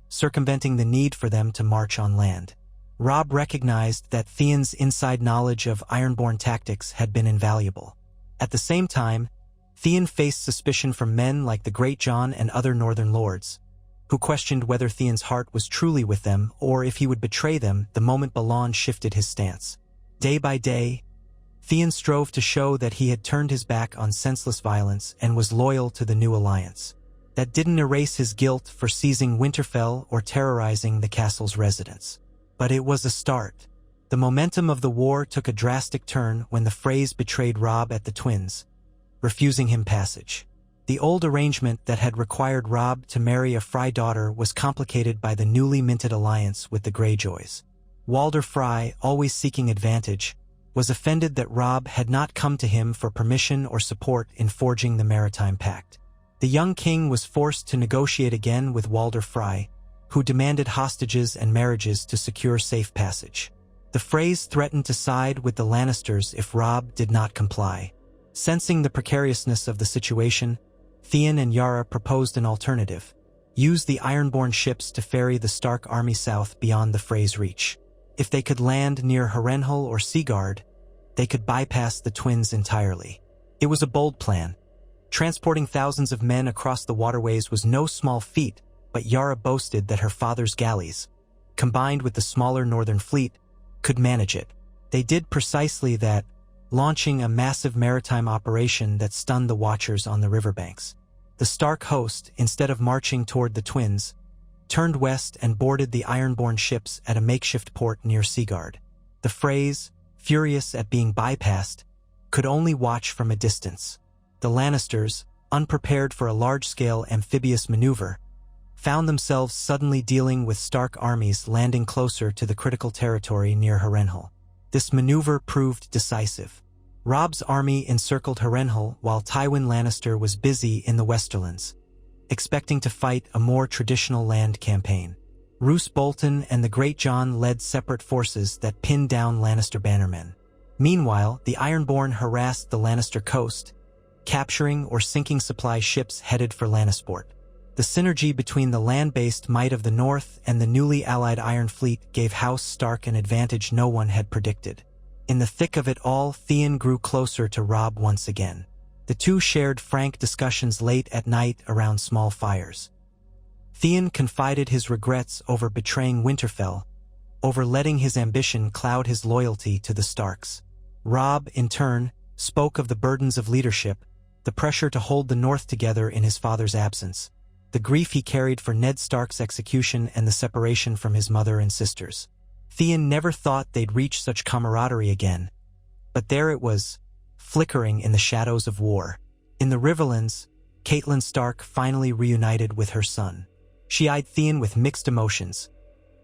circumventing the need for them to march on land. Robb recognized that Theon's inside knowledge of Ironborn tactics had been invaluable. At the same time, Theon faced suspicion from men like the Great John and other northern lords, who questioned whether Theon's heart was truly with them or if he would betray them the moment Balon shifted his stance. Day by day, Theon strove to show that he had turned his back on senseless violence and was loyal to the new alliance. That didn't erase his guilt for seizing Winterfell or terrorizing the castle's residents. But it was a start. The momentum of the war took a drastic turn when the Freys betrayed Robb at the Twins, refusing him passage. The old arrangement that had required Robb to marry a Frey daughter was complicated by the newly minted alliance with the Greyjoys. Walder Frey, always seeking advantage, was offended that Robb had not come to him for permission or support in forging the Maritime Pact. The young king was forced to negotiate again with Walder Frey, who demanded hostages and marriages to secure safe passage. The Freys threatened to side with the Lannisters if Robb did not comply. Sensing the precariousness of the situation, Theon and Yara proposed an alternative: use the Ironborn ships to ferry the Stark army south beyond the Freys' reach. If they could land near Harrenhal or Seaguard, they could bypass the twins entirely. It was a bold plan. Transporting thousands of men across the waterways was no small feat, but Yara boasted that her father's galleys, combined with the smaller northern fleet, could manage it. They did precisely that, launching a massive maritime operation that stunned the watchers on the riverbanks. The Stark host, instead of marching toward the twins, turned west and boarded the Ironborn ships at a makeshift port near Seaguard. The Freys, furious at being bypassed, could only watch from a distance. The Lannisters, unprepared for a large-scale amphibious maneuver, found themselves suddenly dealing with Stark armies landing closer to the critical territory near Harrenhal. This maneuver proved decisive. Robb's army encircled Harrenhal while Tywin Lannister was busy in the Westerlands, expecting to fight a more traditional land campaign. Roose Bolton and the Great John led separate forces that pinned down Lannister bannermen. Meanwhile, the Ironborn harassed the Lannister coast, capturing or sinking supply ships headed for Lannisport. The synergy between the land-based might of the North and the newly allied Iron Fleet gave House Stark an advantage no one had predicted. In the thick of it all, Theon grew closer to Robb once again. The two shared frank discussions late at night around small fires. Theon confided his regrets over betraying Winterfell, over letting his ambition cloud his loyalty to the Starks. Robb, in turn, spoke of the burdens of leadership, the pressure to hold the North together in his father's absence, the grief he carried for Ned Stark's execution and the separation from his mother and sisters. Theon never thought they'd reach such camaraderie again, but there it was, flickering in the shadows of war. In the Riverlands, Catelyn Stark finally reunited with her son. She eyed Theon with mixed emotions: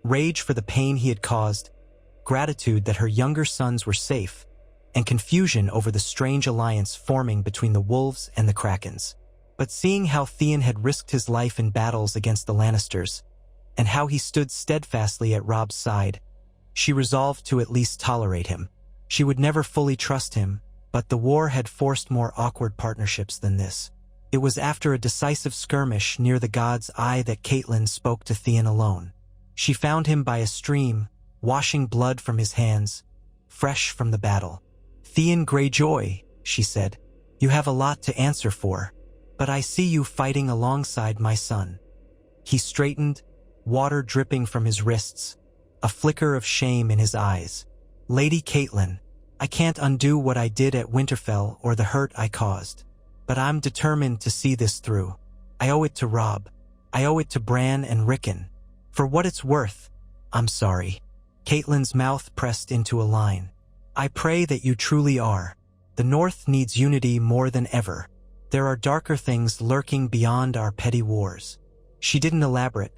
rage for the pain he had caused, gratitude that her younger sons were safe, and confusion over the strange alliance forming between the Wolves and the Krakens. But seeing how Theon had risked his life in battles against the Lannisters, and how he stood steadfastly at Robb's side, she resolved to at least tolerate him. She would never fully trust him, but the war had forced more awkward partnerships than this. It was after a decisive skirmish near the God's Eye that Catelyn spoke to Theon alone. She found him by a stream, washing blood from his hands, fresh from the battle. "Theon Greyjoy," she said, "you have a lot to answer for, but I see you fighting alongside my son." He straightened, water dripping from his wrists, a flicker of shame in his eyes. "Lady Catelyn, I can't undo what I did at Winterfell or the hurt I caused, but I'm determined to see this through. I owe it to Robb. I owe it to Bran and Rickon. For what it's worth, I'm sorry." Catelyn's mouth pressed into a line. "I pray that you truly are. The North needs unity more than ever. There are darker things lurking beyond our petty wars." She didn't elaborate,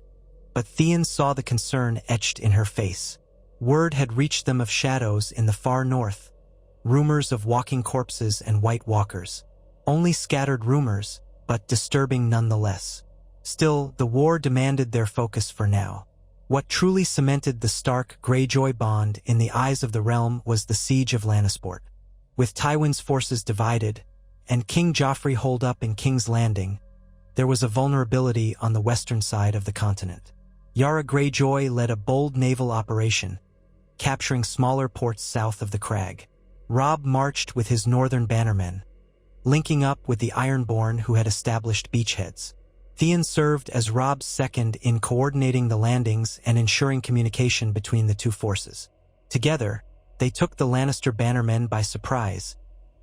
but Theon saw the concern etched in her face. Word had reached them of shadows in the far north, rumors of walking corpses and white walkers. Only scattered rumors, but disturbing nonetheless. Still, the war demanded their focus for now. What truly cemented the Stark-Greyjoy bond in the eyes of the realm was the siege of Lannisport. With Tywin's forces divided, and King Joffrey holed up in King's Landing, there was a vulnerability on the western side of the continent. Yara Greyjoy led a bold naval operation, capturing smaller ports south of the crag. Robb marched with his northern bannermen, linking up with the Ironborn who had established beachheads. Theon served as Robb's second in coordinating the landings and ensuring communication between the two forces. Together, they took the Lannister bannermen by surprise,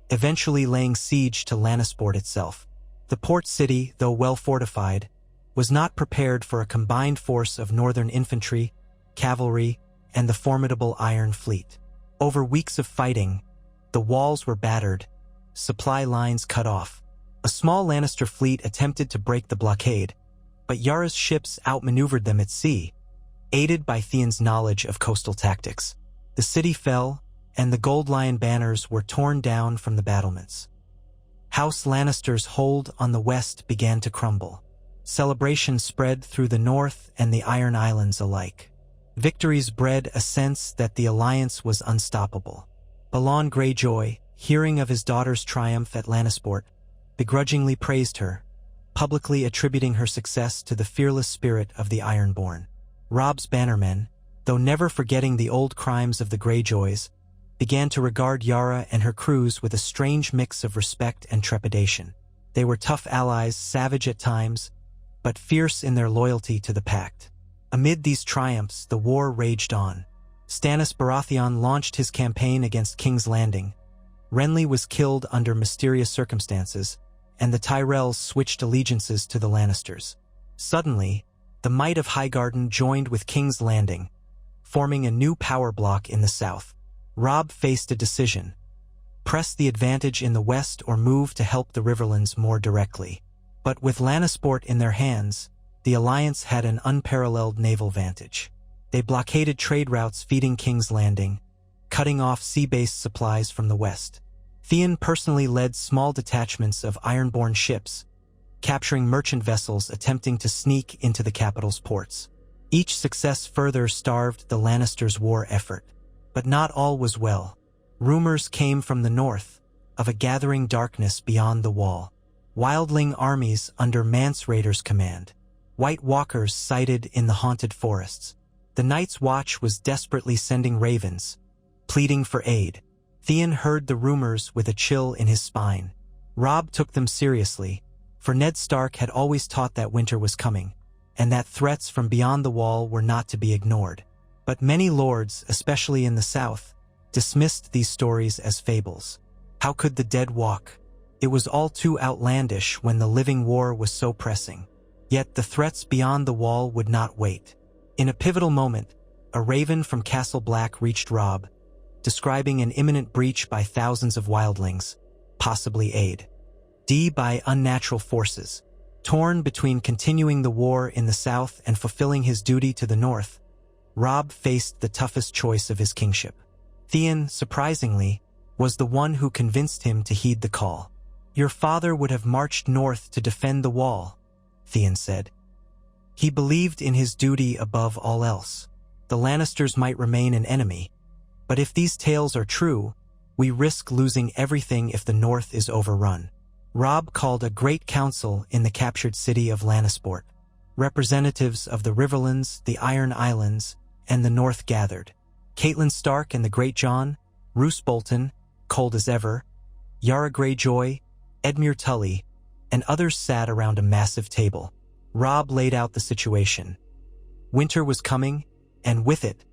eventually laying siege to Lannisport itself. The port city, though well fortified, was not prepared for a combined force of northern infantry, cavalry, and the formidable Iron Fleet. Over weeks of fighting, the walls were battered, supply lines cut off. A small Lannister fleet attempted to break the blockade, but Yara's ships outmaneuvered them at sea, aided by Theon's knowledge of coastal tactics. The city fell, and the Gold Lion banners were torn down from the battlements. House Lannister's hold on the west began to crumble. Celebration spread through the north and the Iron Islands alike. Victories bred a sense that the alliance was unstoppable. Balon Greyjoy, hearing of his daughter's triumph at Lannisport, begrudgingly praised her, publicly attributing her success to the fearless spirit of the Ironborn. Robb's bannermen, though never forgetting the old crimes of the Greyjoys, began to regard Yara and her crews with a strange mix of respect and trepidation. They were tough allies, savage at times, but fierce in their loyalty to the Pact. Amid these triumphs, the war raged on. Stannis Baratheon launched his campaign against King's Landing. Renly was killed under mysterious circumstances, and the Tyrells switched allegiances to the Lannisters. Suddenly, the might of Highgarden joined with King's Landing, forming a new power block in the south. Robb faced a decision: press the advantage in the west or move to help the Riverlands more directly. But with Lannisport in their hands, the alliance had an unparalleled naval vantage. They blockaded trade routes feeding King's Landing, cutting off sea-based supplies from the west. Theon personally led small detachments of Ironborn ships, capturing merchant vessels attempting to sneak into the capital's ports. Each success further starved the Lannisters' war effort. But not all was well. Rumors came from the north of a gathering darkness beyond the wall. Wildling armies under Mance Raiders' command. White Walkers sighted in the haunted forests. The Night's Watch was desperately sending ravens, pleading for aid. Theon heard the rumors with a chill in his spine. Robb took them seriously, for Ned Stark had always taught that winter was coming, and that threats from beyond the wall were not to be ignored. But many lords, especially in the south, dismissed these stories as fables. How could the dead walk? It was all too outlandish when the living war was so pressing. Yet the threats beyond the wall would not wait. In a pivotal moment, a raven from Castle Black reached Robb, describing an imminent breach by thousands of wildlings, possibly aid. By unnatural forces. Torn between continuing the war in the south and fulfilling his duty to the north, Robb faced the toughest choice of his kingship. Theon, surprisingly, was the one who convinced him to heed the call. "Your father would have marched north to defend the wall," Theon said. He believed in his duty above all else. The Lannisters might remain an enemy, but if these tales are true, we risk losing everything if the north is overrun. Robb called a great council in the captured city of Lannisport. Representatives of the Riverlands, the Iron Islands, and the North gathered. Catelyn Stark and the Great John, Roose Bolton, cold as ever, Yara Greyjoy, Edmure Tully, and others sat around a massive table. Robb laid out the situation. Winter was coming, and with it,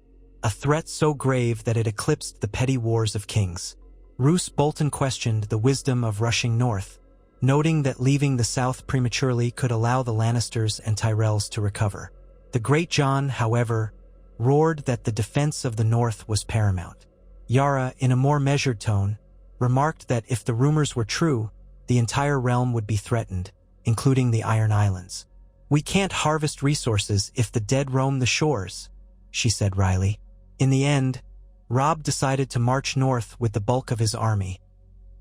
a threat so grave that it eclipsed the petty wars of kings. Roose Bolton questioned the wisdom of rushing north, noting that leaving the south prematurely could allow the Lannisters and Tyrells to recover. The Great John, however, roared that the defense of the north was paramount. Yara, in a more measured tone, remarked that if the rumors were true, the entire realm would be threatened, including the Iron Islands. "We can't harvest resources if the dead roam the shores," she said wryly. In the end, Robb decided to march north with the bulk of his army,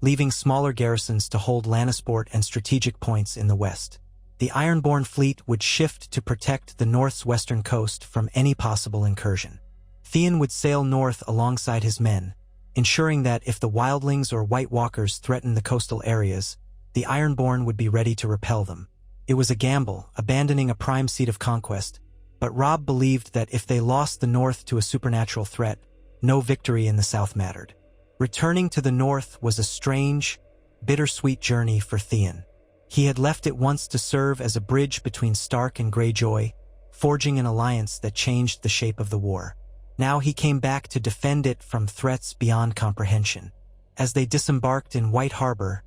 leaving smaller garrisons to hold Lannisport and strategic points in the west. The Ironborn fleet would shift to protect the north's western coast from any possible incursion. Theon would sail north alongside his men, ensuring that if the wildlings or White Walkers threatened the coastal areas, the Ironborn would be ready to repel them. It was a gamble, abandoning a prime seat of conquest, but Robb believed that if they lost the north to a supernatural threat, no victory in the south mattered. Returning to the north was a strange, bittersweet journey for Theon. He had left it once to serve as a bridge between Stark and Greyjoy, forging an alliance that changed the shape of the war. Now he came back to defend it from threats beyond comprehension. As they disembarked in White Harbor,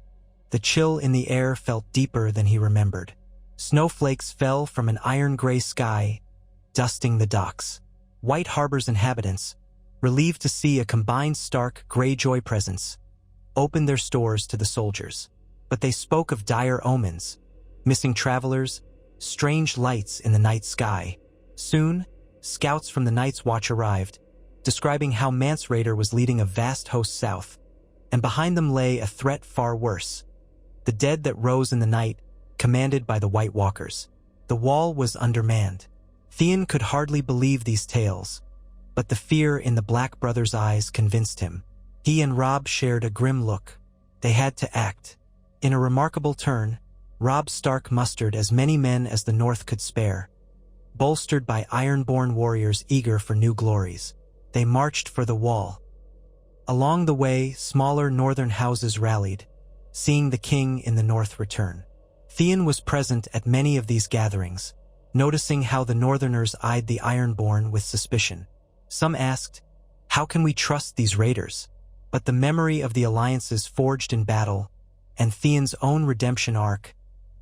the chill in the air felt deeper than he remembered. Snowflakes fell from an iron-gray sky, dusting the docks. White Harbor's inhabitants, relieved to see a combined Stark-Greyjoy presence, opened their stores to the soldiers. But they spoke of dire omens, missing travelers, strange lights in the night sky. Soon, scouts from the Night's Watch arrived, describing how Mance Rayder was leading a vast host south, and behind them lay a threat far worse: the dead that rose in the night, commanded by the White Walkers. The wall was undermanned. Theon could hardly believe these tales, but the fear in the Black brothers' eyes convinced him. He and Robb shared a grim look. They had to act. In a remarkable turn, Robb Stark mustered as many men as the North could spare. Bolstered by iron-born warriors eager for new glories, they marched for the wall. Along the way, smaller northern houses rallied, seeing the king in the north return. Theon was present at many of these gatherings, noticing how the northerners eyed the Ironborn with suspicion. Some asked, "How can we trust these raiders?" But the memory of the alliances forged in battle, and Theon's own redemption arc,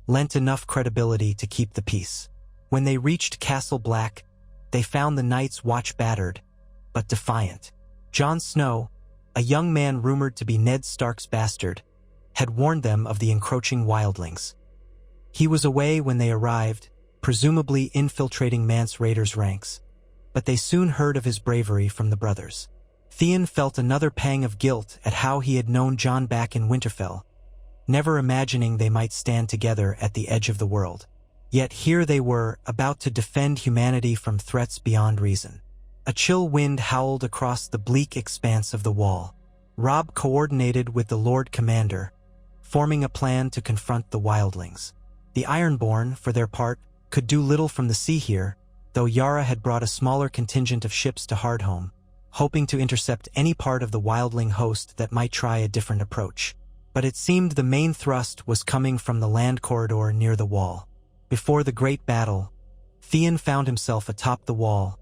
lent enough credibility to keep the peace. When they reached Castle Black, they found the Night's Watch battered, but defiant. Jon Snow, a young man rumored to be Ned Stark's bastard, had warned them of the encroaching wildlings. He was away when they arrived, presumably infiltrating Mance Rayder's ranks, but they soon heard of his bravery from the brothers. Theon felt another pang of guilt at how he had known Jon back in Winterfell, never imagining they might stand together at the edge of the world. Yet here they were, about to defend humanity from threats beyond reason. A chill wind howled across the bleak expanse of the wall. Robb coordinated with the Lord Commander, forming a plan to confront the wildlings. The Ironborn, for their part, could do little from the sea here, though Yara had brought a smaller contingent of ships to Hardhome, hoping to intercept any part of the wildling host that might try a different approach. But it seemed the main thrust was coming from the land corridor near the wall. Before the great battle, Theon found himself atop the wall,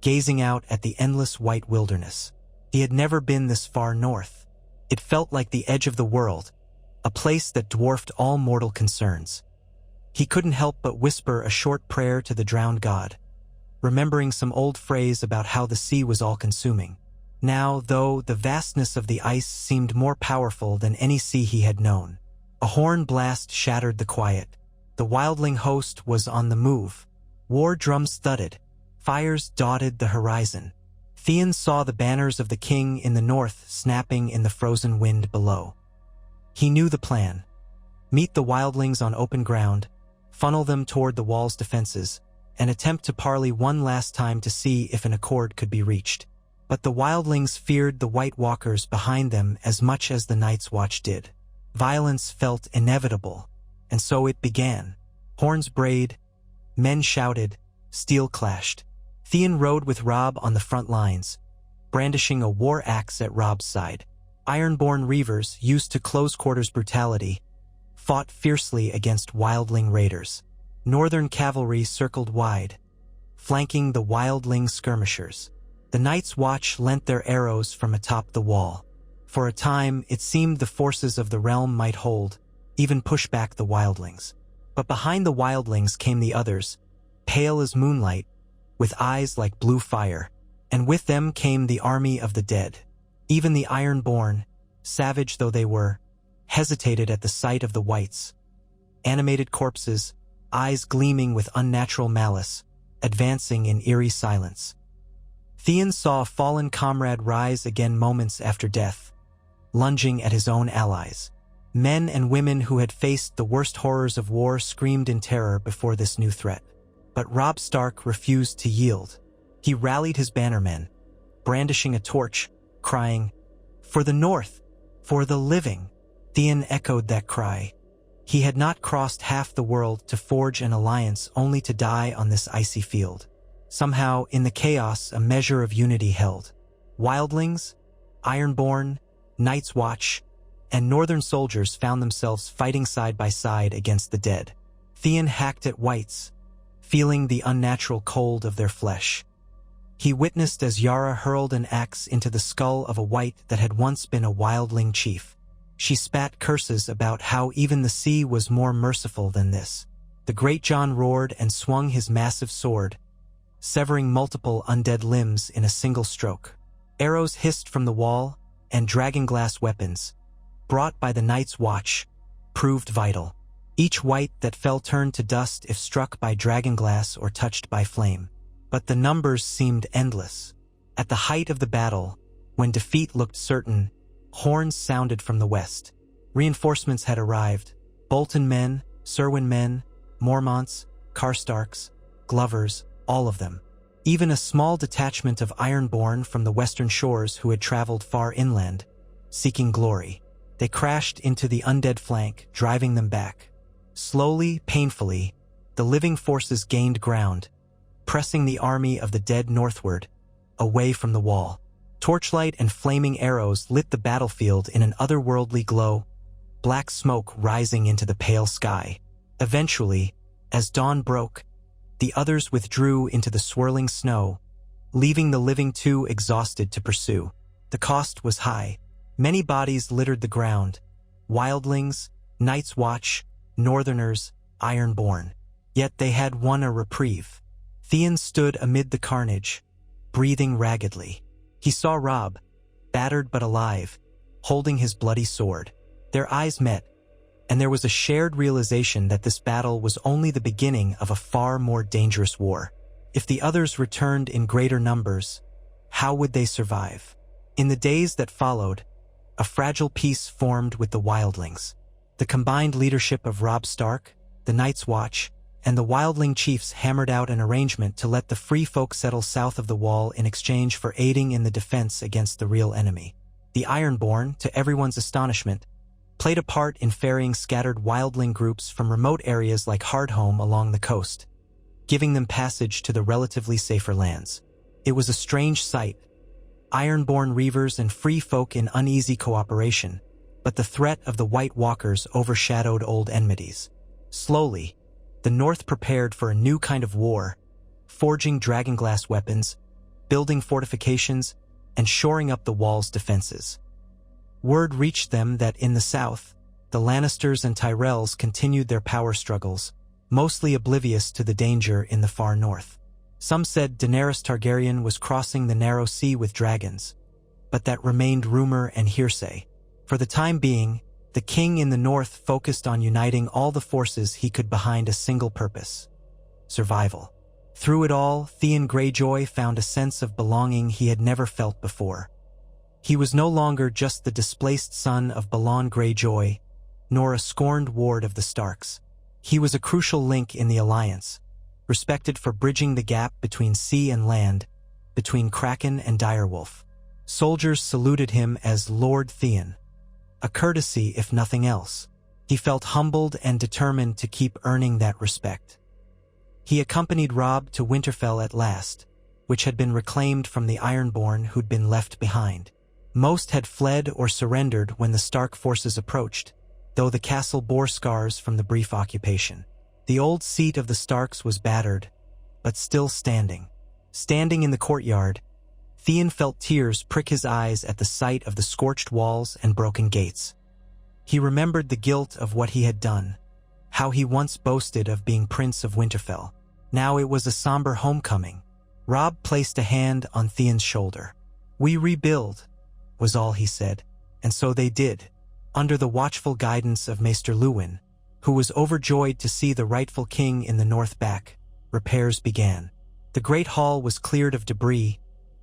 gazing out at the endless white wilderness. He had never been this far north. It felt like the edge of the world, a place that dwarfed all mortal concerns. He couldn't help but whisper a short prayer to the drowned god, remembering some old phrase about how the sea was all-consuming. Now, though, the vastness of the ice seemed more powerful than any sea he had known. A horn blast shattered the quiet. The wildling host was on the move. War drums thudded. Fires dotted the horizon. Theon saw the banners of the king in the north snapping in the frozen wind below. He knew the plan. Meet the wildlings on open ground, funnel them toward the wall's defenses, and attempt to parley one last time to see if an accord could be reached. But the wildlings feared the White Walkers behind them as much as the Night's Watch did. Violence felt inevitable, and so it began. Horns brayed, men shouted, steel clashed. Theon rode with Robb on the front lines, brandishing a war axe at Robb's side. Ironborn reavers, used to close-quarters brutality, fought fiercely against wildling raiders. Northern cavalry circled wide, flanking the wildling skirmishers. The Night's Watch lent their arrows from atop the wall. For a time, it seemed the forces of the realm might hold, even push back the wildlings. But behind the wildlings came the others, pale as moonlight, with eyes like blue fire, and with them came the army of the dead. Even the Ironborn, savage though they were, hesitated at the sight of the whites. Animated corpses, eyes gleaming with unnatural malice, advancing in eerie silence. Theon saw a fallen comrade rise again moments after death, lunging at his own allies. Men and women who had faced the worst horrors of war screamed in terror before this new threat. But Robb Stark refused to yield. He rallied his bannermen, brandishing a torch, crying, "For the North! For the living!" Theon echoed that cry. He had not crossed half the world to forge an alliance only to die on this icy field. Somehow, in the chaos, a measure of unity held. Wildlings, Ironborn, Night's Watch, and Northern soldiers found themselves fighting side by side against the dead. Theon hacked at whites, feeling the unnatural cold of their flesh. He witnessed as Yara hurled an axe into the skull of a white that had once been a wildling chief. She spat curses about how even the sea was more merciful than this. The Great Jon roared and swung his massive sword, severing multiple undead limbs in a single stroke. Arrows hissed from the wall, and dragonglass weapons, brought by the Night's Watch, proved vital. Each wight that fell turned to dust if struck by dragonglass or touched by flame. But the numbers seemed endless. At the height of the battle, when defeat looked certain, horns sounded from the west. Reinforcements had arrived. Bolton men, Serwyn men, Mormonts, Karstarks, Glovers, all of them. Even a small detachment of Ironborn from the western shores who had traveled far inland, seeking glory. They crashed into the undead flank, driving them back. Slowly, painfully, the living forces gained ground, pressing the army of the dead northward, away from the wall. Torchlight and flaming arrows lit the battlefield in an otherworldly glow, black smoke rising into the pale sky. Eventually, as dawn broke, the others withdrew into the swirling snow, leaving the living two exhausted to pursue. The cost was high. Many bodies littered the ground. Wildlings, Night's Watch, Northerners, Ironborn. Yet they had won a reprieve. Theon stood amid the carnage, breathing raggedly. He saw Robb, battered but alive, holding his bloody sword. Their eyes met, and there was a shared realization that this battle was only the beginning of a far more dangerous war. If the others returned in greater numbers, how would they survive? In the days that followed, a fragile peace formed with the Wildlings. The combined leadership of Robb Stark, the Night's Watch, and the Wildling chiefs hammered out an arrangement to let the free folk settle south of the wall in exchange for aiding in the defense against the real enemy. The Ironborn, to everyone's astonishment, played a part in ferrying scattered Wildling groups from remote areas like Hardhome along the coast, giving them passage to the relatively safer lands. It was a strange sight, Ironborn reavers and free folk in uneasy cooperation, but the threat of the White Walkers overshadowed old enmities. Slowly, the North prepared for a new kind of war, forging dragonglass weapons, building fortifications, and shoring up the wall's defenses. Word reached them that in the south, the Lannisters and Tyrells continued their power struggles, mostly oblivious to the danger in the far north. Some said Daenerys Targaryen was crossing the narrow sea with dragons, but that remained rumor and hearsay. For the time being, the king in the north focused on uniting all the forces he could behind a single purpose: survival. Through it all, Theon Greyjoy found a sense of belonging he had never felt before. He was no longer just the displaced son of Balon Greyjoy, nor a scorned ward of the Starks. He was a crucial link in the alliance, respected for bridging the gap between sea and land, between Kraken and Direwolf. Soldiers saluted him as Lord Theon, a courtesy if nothing else. He felt humbled and determined to keep earning that respect. He accompanied Robb to Winterfell at last, which had been reclaimed from the Ironborn who'd been left behind. Most had fled or surrendered when the Stark forces approached, though the castle bore scars from the brief occupation. The old seat of the Starks was battered, but still standing. Standing in the courtyard, Theon felt tears prick his eyes at the sight of the scorched walls and broken gates. He remembered the guilt of what he had done, how he once boasted of being Prince of Winterfell. Now it was a somber homecoming. Robb placed a hand on Theon's shoulder. "We rebuild," was all he said, and so they did, under the watchful guidance of Maester Luwin, who was overjoyed to see the rightful king in the north back. Repairs began. The great hall was cleared of debris,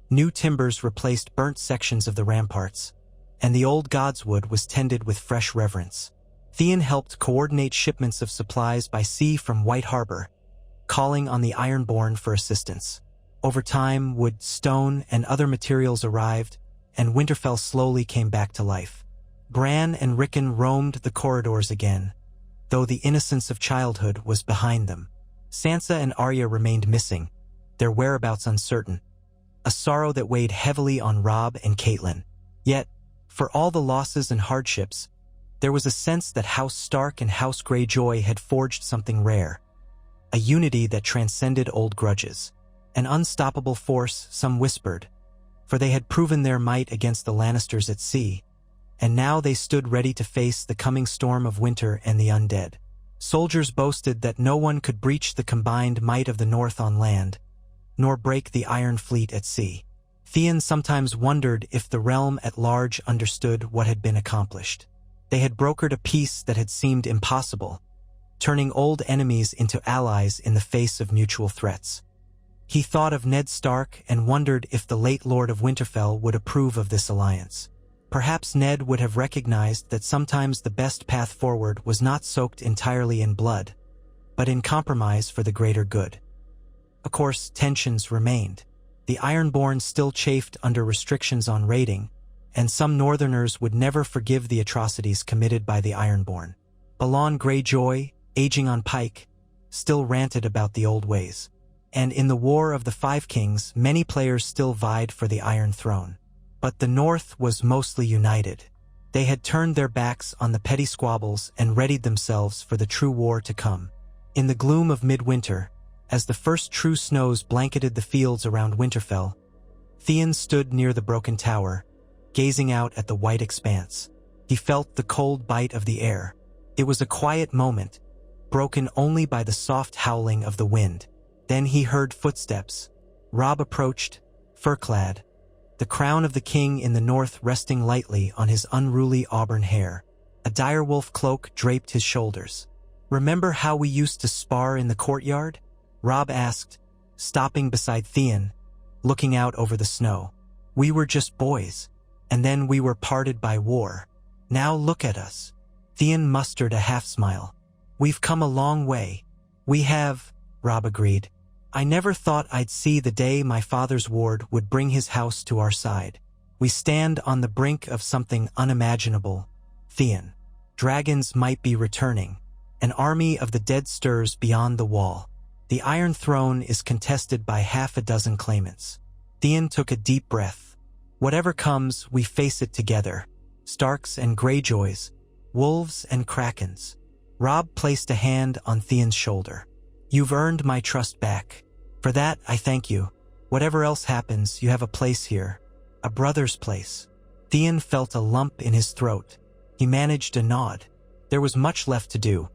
new timbers replaced burnt sections of the ramparts, and the old godswood was tended with fresh reverence. Theon helped coordinate shipments of supplies by sea from White Harbor, calling on the Ironborn for assistance. Over time, wood, stone, and other materials arrived, and Winterfell slowly came back to life. Bran and Rickon roamed the corridors again, though the innocence of childhood was behind them. Sansa and Arya remained missing, their whereabouts uncertain, a sorrow that weighed heavily on Robb and Catelyn. Yet, for all the losses and hardships, there was a sense that House Stark and House Greyjoy had forged something rare, a unity that transcended old grudges. An unstoppable force, some whispered, for they had proven their might against the Lannisters at sea, and now they stood ready to face the coming storm of winter and the undead. Soldiers boasted that no one could breach the combined might of the North on land, nor break the Iron Fleet at sea. Theon sometimes wondered if the realm at large understood what had been accomplished. They had brokered a peace that had seemed impossible, turning old enemies into allies in the face of mutual threats. He thought of Ned Stark and wondered if the late Lord of Winterfell would approve of this alliance. Perhaps Ned would have recognized that sometimes the best path forward was not soaked entirely in blood, but in compromise for the greater good. Of course, tensions remained. The Ironborn still chafed under restrictions on raiding, and some Northerners would never forgive the atrocities committed by the Ironborn. Balon Greyjoy, aging on pike, still ranted about the old ways. And in the War of the Five Kings, many players still vied for the Iron Throne. But the North was mostly united. They had turned their backs on the petty squabbles and readied themselves for the true war to come. In the gloom of midwinter, as the first true snows blanketed the fields around Winterfell, Theon stood near the broken tower, gazing out at the white expanse. He felt the cold bite of the air. It was a quiet moment, broken only by the soft howling of the wind. Then he heard footsteps. Robb approached, fur-clad, the crown of the king in the north resting lightly on his unruly auburn hair. A direwolf cloak draped his shoulders. "Remember how we used to spar in the courtyard?" Robb asked, stopping beside Theon, looking out over the snow. "We were just boys, and then we were parted by war. Now look at us." Theon mustered a half-smile. "We've come a long way." "We have," Robb agreed. "I never thought I'd see the day my father's ward would bring his house to our side. We stand on the brink of something unimaginable, Theon. Dragons might be returning. An army of the dead stirs beyond the wall. The Iron Throne is contested by half a dozen claimants." Theon took a deep breath. "Whatever comes, we face it together. Starks and Greyjoys, wolves and krakens." Robb placed a hand on Theon's shoulder. "You've earned my trust back. For that, I thank you. Whatever else happens, you have a place here. A brother's place." Theon felt a lump in his throat. He managed a nod. There was much left to do.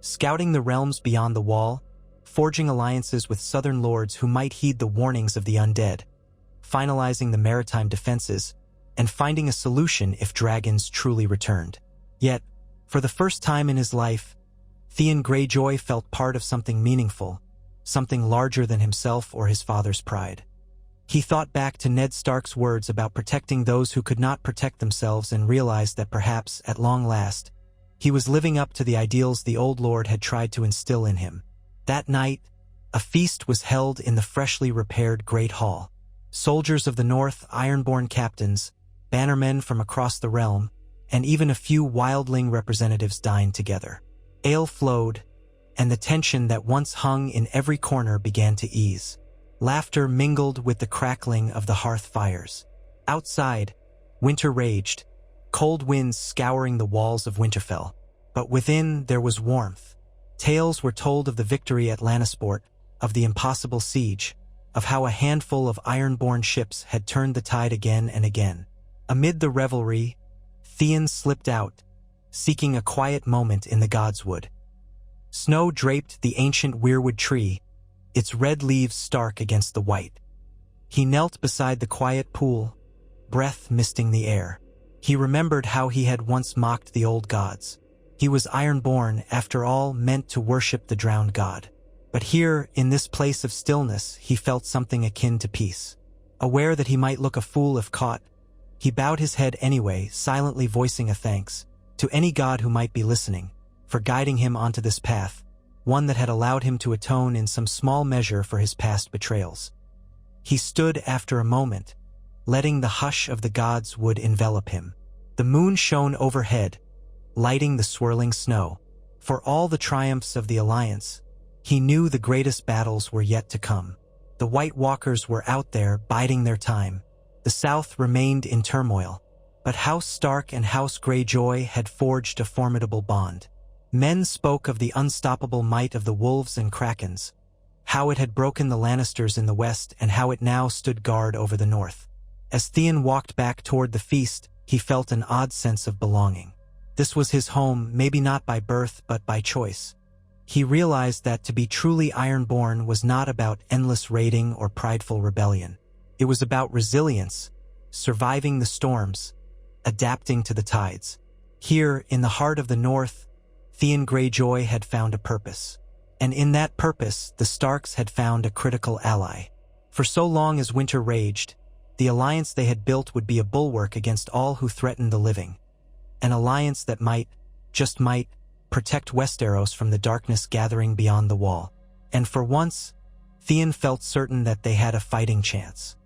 Scouting the realms beyond the wall, forging alliances with southern lords who might heed the warnings of the undead, finalizing the maritime defenses, and finding a solution if dragons truly returned. Yet, for the first time in his life, Theon Greyjoy felt part of something meaningful, something larger than himself or his father's pride. He thought back to Ned Stark's words about protecting those who could not protect themselves and realized that perhaps, at long last, he was living up to the ideals the old lord had tried to instill in him. That night, a feast was held in the freshly repaired Great Hall. Soldiers of the North, Ironborn captains, bannermen from across the realm, and even a few wildling representatives dined together. Ale flowed, and the tension that once hung in every corner began to ease. Laughter mingled with the crackling of the hearth fires. Outside, winter raged, cold winds scouring the walls of Winterfell. But within there was warmth. Tales were told of the victory at Lannisport, of the impossible siege, of how a handful of Ironborn ships had turned the tide again and again. Amid the revelry, Theon slipped out, seeking a quiet moment in the Godswood. Snow draped the ancient weirwood tree, its red leaves stark against the white. He knelt beside the quiet pool, breath misting the air. He remembered how he had once mocked the old gods. He was Ironborn, after all, meant to worship the drowned god. But here, in this place of stillness, he felt something akin to peace. Aware that he might look a fool if caught, he bowed his head anyway, silently voicing a thanks to any god who might be listening, for guiding him onto this path, one that had allowed him to atone in some small measure for his past betrayals. He stood after a moment, letting the hush of the gods would envelop him. The moon shone overhead, lighting the swirling snow. For all the triumphs of the Alliance, he knew the greatest battles were yet to come. The White Walkers were out there biding their time. The South remained in turmoil, but House Stark and House Greyjoy had forged a formidable bond. Men spoke of the unstoppable might of the wolves and krakens, how it had broken the Lannisters in the west and how it now stood guard over the north. As Theon walked back toward the feast, he felt an odd sense of belonging. This was his home, maybe not by birth but by choice. He realized that to be truly Ironborn was not about endless raiding or prideful rebellion. It was about resilience, surviving the storms, adapting to the tides. Here, in the heart of the North, Theon Greyjoy had found a purpose. And in that purpose, the Starks had found a critical ally. For so long as winter raged, the alliance they had built would be a bulwark against all who threatened the living. An alliance that might, just might, protect Westeros from the darkness gathering beyond the wall. And for once, Theon felt certain that they had a fighting chance.